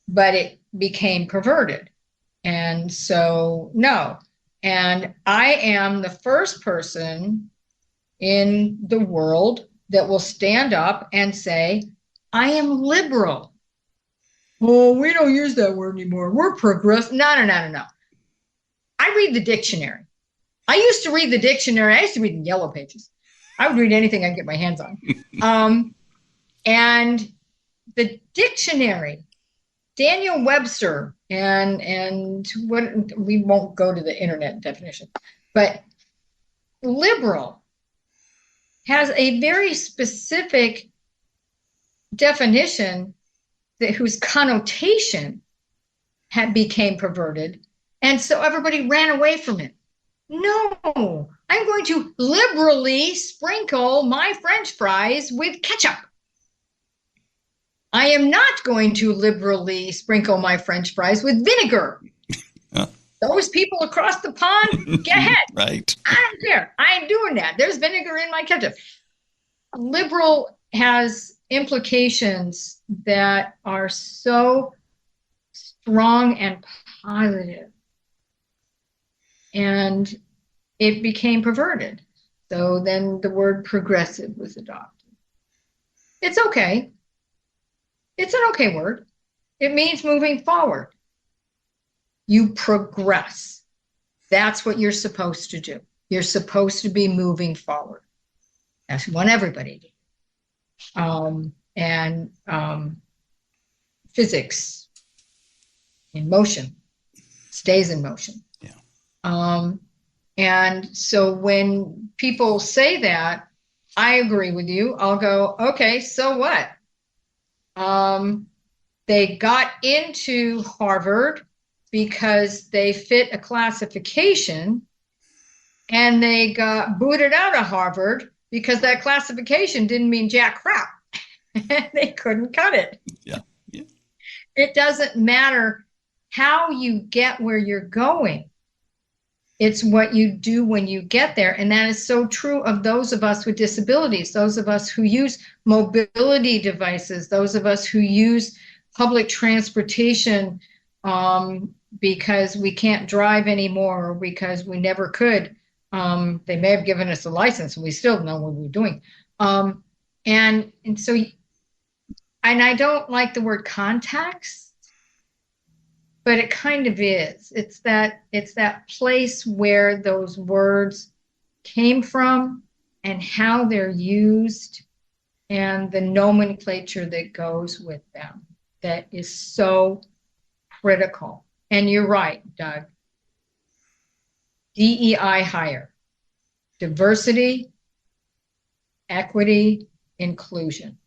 But it became perverted. And so, no. And I am the first person in the world that will stand up and say, I am liberal. Oh, we don't use that word anymore. We're progressive. No. I read the dictionary. I used to read the dictionary. I used to read the yellow pages. I would read anything I could get my hands on. And the dictionary, Daniel Webster, and what, we won't go to the internet definition, but liberal has a very specific definition that whose connotation became perverted, and so everybody ran away from it. No, I'm going to liberally sprinkle my French fries with ketchup. I am not going to liberally sprinkle my French fries with vinegar. Those people across the pond, get ahead.
Right.
I don't care. I ain't doing that. There's vinegar in my ketchup. Liberal has implications that are so strong and positive. And it became perverted. So then the word progressive was adopted. It's okay. It's an okay word. It means moving forward. You progress. That's what you're supposed to do. You're supposed to be moving forward. That's what everybody do. Physics in motion stays in motion. Yeah. And so when people say that, I agree with you. I'll go, okay, so what? They got into Harvard because they fit a classification, and they got booted out of Harvard because that classification didn't mean jack crap. They couldn't cut it.
Yeah. Yeah.
It doesn't matter how you get where you're going. It's what you do when you get there. And that is so true of those of us with disabilities, those of us who use mobility devices, those of us who use public transportation because we can't drive anymore or because we never could. They may have given us a license and we still don't know what we're doing. And so, and I don't like the word context, but it kind of is. It's that place where those words came from and how they're used and the nomenclature that goes with them that is so critical. And you're right, Doug. DEI hire, diversity, equity, inclusion.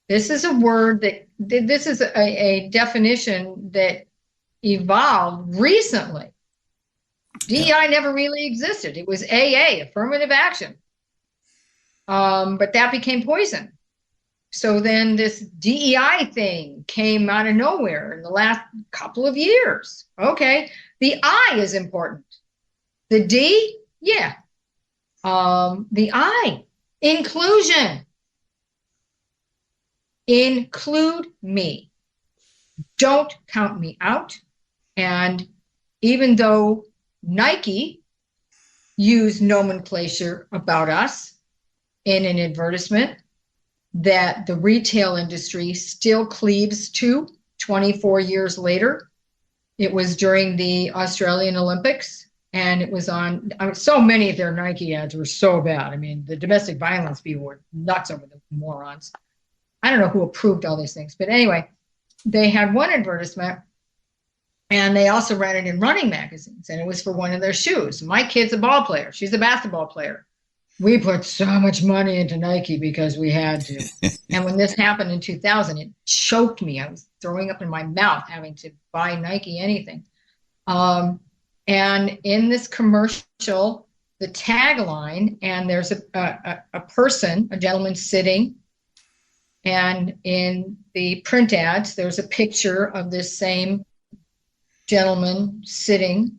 This is a word this is a definition that evolved recently. DEI never really existed. It was AA, affirmative action. But that became poison. So then this DEI thing came out of nowhere in the last couple of years. Okay, the I is important. The D, yeah. The I, inclusion. Include me. Don't count me out. And even though Nike used nomenclature about us in an advertisement that the retail industry still cleaves to 24 years later, it was during the Australian Olympics. And it was on, so many of their Nike ads were so bad. I mean, the domestic violence people were nuts over the morons. I don't know who approved all these things. But anyway, they had one advertisement, and they also ran it in running magazines. And it was for one of their shoes. My kid's a ball player. She's a basketball player. We put so much money into Nike because we had to. And when this happened in 2000, it choked me. I was throwing up in my mouth having to buy Nike anything. And in this commercial, the tagline, and there's a person, a gentleman sitting, and in the print ads, there's a picture of this same gentleman sitting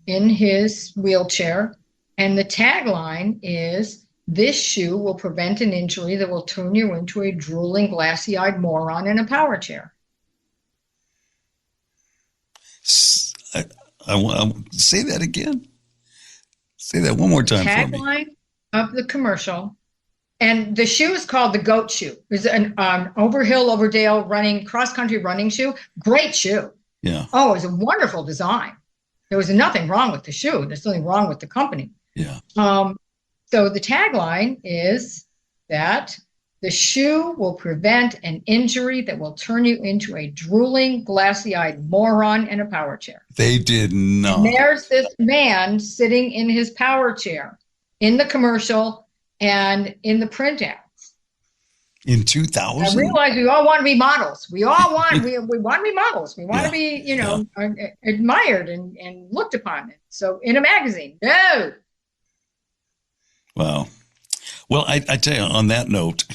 in his wheelchair. And the tagline is, "This shoe will prevent an injury that will turn you into a drooling, glassy-eyed moron in a power chair."
I want to say that again. Say that one more time for me.
Tagline of the commercial. And the shoe is called the Goat shoe. It's an Overhill, Overdale running, cross-country running shoe. Great shoe.
Yeah.
Oh, it was a wonderful design. There was nothing wrong with the shoe. There's nothing wrong with the company.
Yeah.
So the tagline is that the shoe will prevent an injury that will turn you into a drooling, glassy-eyed moron in a power chair.
They did not.
And there's this man sitting in his power chair in the commercial and in the print ads.
In 2000?
I realize we all want to be models. We all want, we want to be models. We want to be, admired and looked upon. So in a magazine, no.
Wow. Well, I tell you, on that note,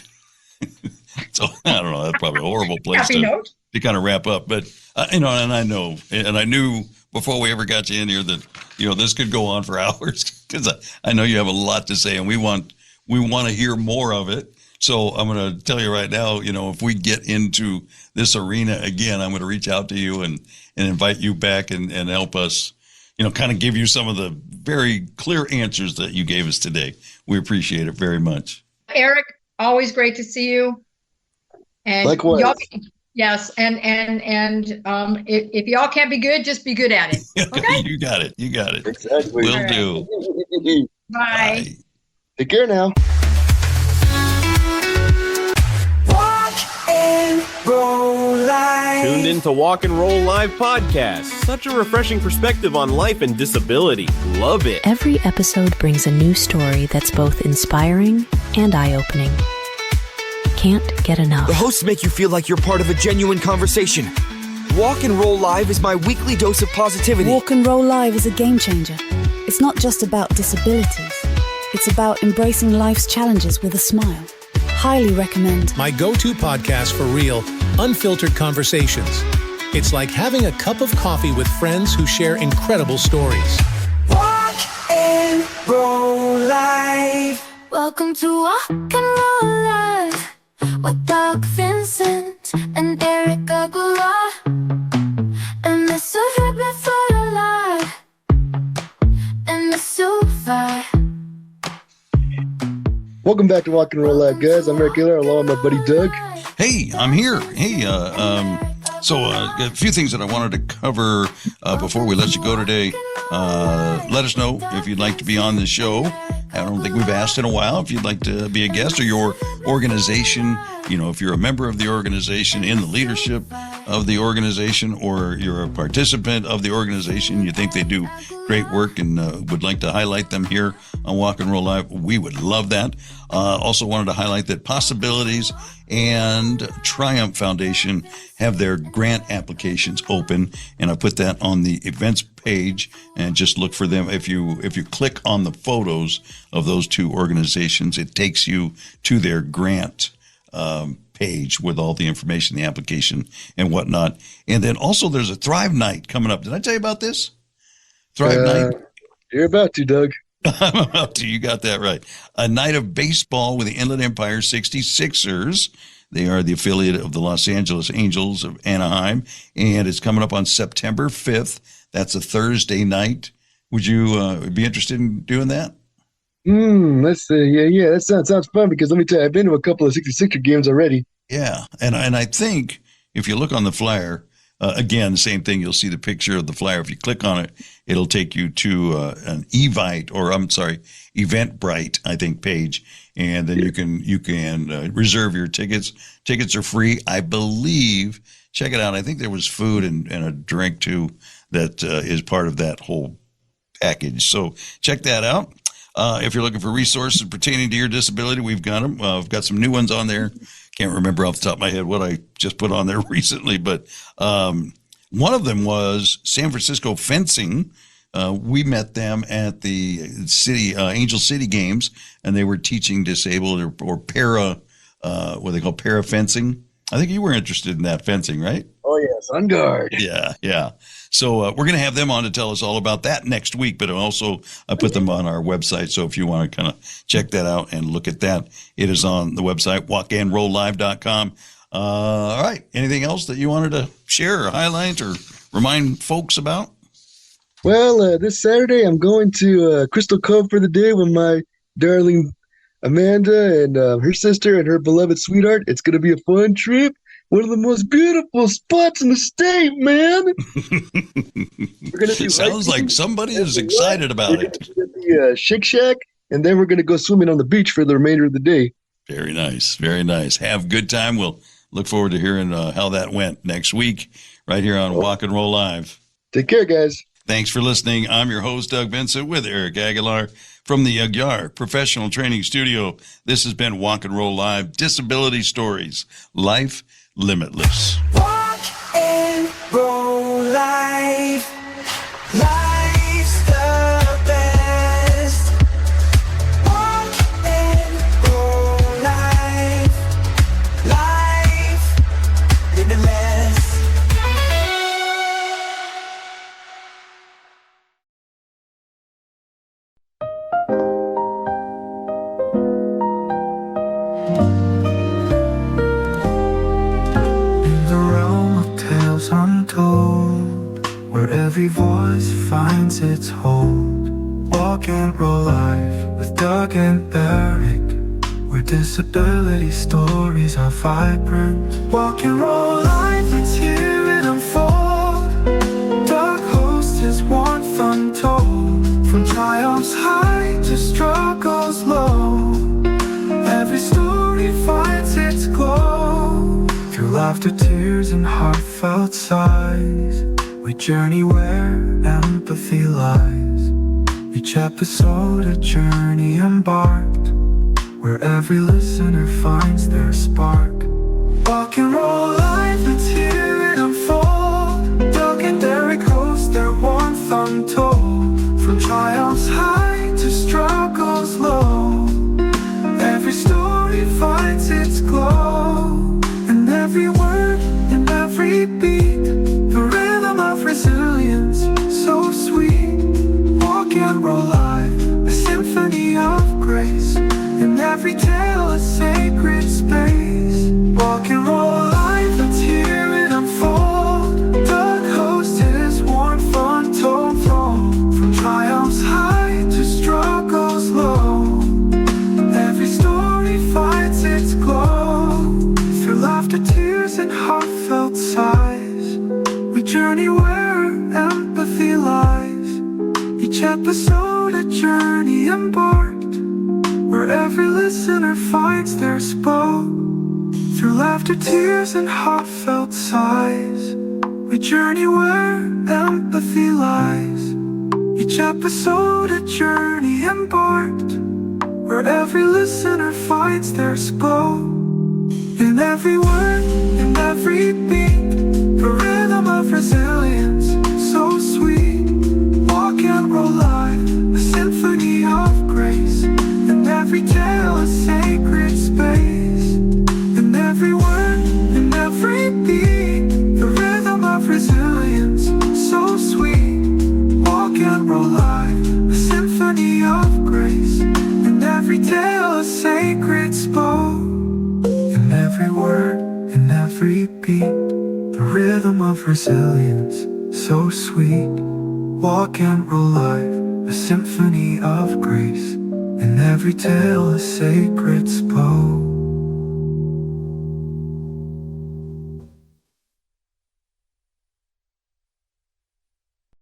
so I don't know, that's probably a horrible place to kind of wrap up. But, and I know, and I knew before we ever got you in here that, this could go on for hours because I know you have a lot to say and we want to hear more of it. So I'm going to tell you right now, if we get into this arena again, I'm going to reach out to you and invite you back and help us, kind of give you some of the very clear answers that you gave us today. We appreciate it very much.
Eric, always great to see you. And
likewise.
Yes, and if y'all can't be good, just be good at it. Okay?
You got it.
Exactly.
Will do.
Bye.
Take care now.
Tuned in to Walk and Roll Live podcast. Such a refreshing perspective on life and disability. Love it.
Every episode brings a new story that's both inspiring and eye-opening. Can't get enough.
The hosts make you feel like you're part of a genuine conversation. Walk and Roll Live is my weekly dose of positivity.
Walk and Roll Live is a game changer. It's not just about disabilities. It's about embracing life's challenges with a smile. Highly recommend.
My go-to podcast for real, unfiltered conversations. It's like having a cup of coffee with friends who share incredible stories.
Walk and Roll Live. Welcome to Walk and Roll Live with Doug Vincent and Eric Aguilar. And Miss Happy for the Live and Miss Sophie.
Welcome back to Walk and Roll Live, guys. I'm Eric Aguilar, along with my buddy Doug.
Hey, I'm here. Hey, so a few things that I wanted to cover before we let you go today. Let us know if you'd like to be on the show. I don't think we've asked in a while if you'd like to be a guest or your organization, if you're a member of the organization, in the leadership of the organization, or you're a participant of the organization, you think they do great work and would like to highlight them here on Walk and Roll Live, we would love that. Also wanted to highlight that Possibilities and Triumph Foundation have their grant applications open, and I put that on the events page, and just look for them. If you click on the photos of those two organizations, it takes you to their grant page with all the information, the application and whatnot. And then also there's a Thrive Night coming up. Did I tell you about this? Thrive Night?
You're about to, Doug.
I'm about to. You got that right. A night of baseball with the Inland Empire 66ers. They are the affiliate of the Los Angeles Angels of Anaheim, and it's coming up on September 5th. That's a Thursday night. Would you be interested in doing that?
Let's see. Yeah. That sounds fun, because let me tell you, I've been to a couple of 66er games already.
Yeah, and I think if you look on the flyer, again, same thing. You'll see the picture of the flyer. If you click on it, it'll take you to an Eventbrite, I think, page, and then you can reserve your tickets. Tickets are free, I believe. Check it out. I think there was food and a drink too that is part of that whole package. So check that out. If you're looking for resources pertaining to your disability, we've got them. We've got some new ones on there. Can't remember off the top of my head what I just put on there recently, but one of them was San Francisco Fencing. We met them at the Angel City Games, and they were teaching disabled or para, what they call para fencing. I think you were interested in that fencing, right?
Oh, yes, on guard.
Yeah. So we're going to have them on to tell us all about that next week, but also I put them on our website. So if you want to kind of check that out and look at that, it is on the website, walkandrolllive.com. All right. Anything else that you wanted to share or highlight or remind folks about?
Well, this Saturday, I'm going to Crystal Cove for the day with my darling Amanda and her sister and her beloved sweetheart. It's going to be a fun trip. one of the most beautiful spots in the state, man. We're gonna do
Sounds
hiking.
like somebody is excited about it.
We're gonna be at the Shake Shack, and then we're going to go swimming on the beach for the remainder of the day.
Very nice. Very nice. Have a good time. We'll look forward to hearing how that went next week right here on Walk and Roll Live.
Take care, guys.
Thanks for listening. I'm your host, Doug Vincent, with Eric Aguilar from the Aguilar Professional Training Studio. This has been Walk and Roll Live, Disability Stories, Life Limitless.
Walk and roll life. Life's the best. Walk and roll life. Life limitless.
Untold, where every voice finds its hold. Walk and roll life with Doug and Eric, where disability stories are vibrant. Walk and roll life, let's hear it unfold. Doug hosts his warmth untold, from triumphs high to struggles low. Every story finds its glow. Through laughter, tears, and heartfelt sighs, we journey where empathy lies. Each episode a journey embarked, where every listener finds their spark. Walk and roll life, let's hear it unfold. Doug and Derek host their warmth untold, from triumphs high to struggles low. Every story finds its glow. Every word and every beat, the rhythm of resilience, so sweet. Walk and roll life, a symphony of grace. In every tale, a sacred space. Walk and roll life, let's hear it unfold. Doug hosts his warmth untold throne, from triumphs high to struggles low. Every story finds its glow. Through laughter, tears, and heartfelt sighs, we journey where empathy lies. Each episode a journey embarked, where every listener finds their spot. Through laughter, tears, and heartfelt sighs, we journey where empathy lies. Each episode a journey embarked, where every listener finds their spot. In every word, in every beat, the rhythm of resilience, so sweet. Walk and roll life, a symphony of grace. In every tale, a sacred space. In every word, in every beat, the rhythm of resilience, so sweet. Walk and roll life, a symphony of grace. In every tale, a sacred spot. In every word, in every beat, the rhythm of resilience, so sweet. Walk and roll life, a symphony of grace. In every tale, a sacred spell.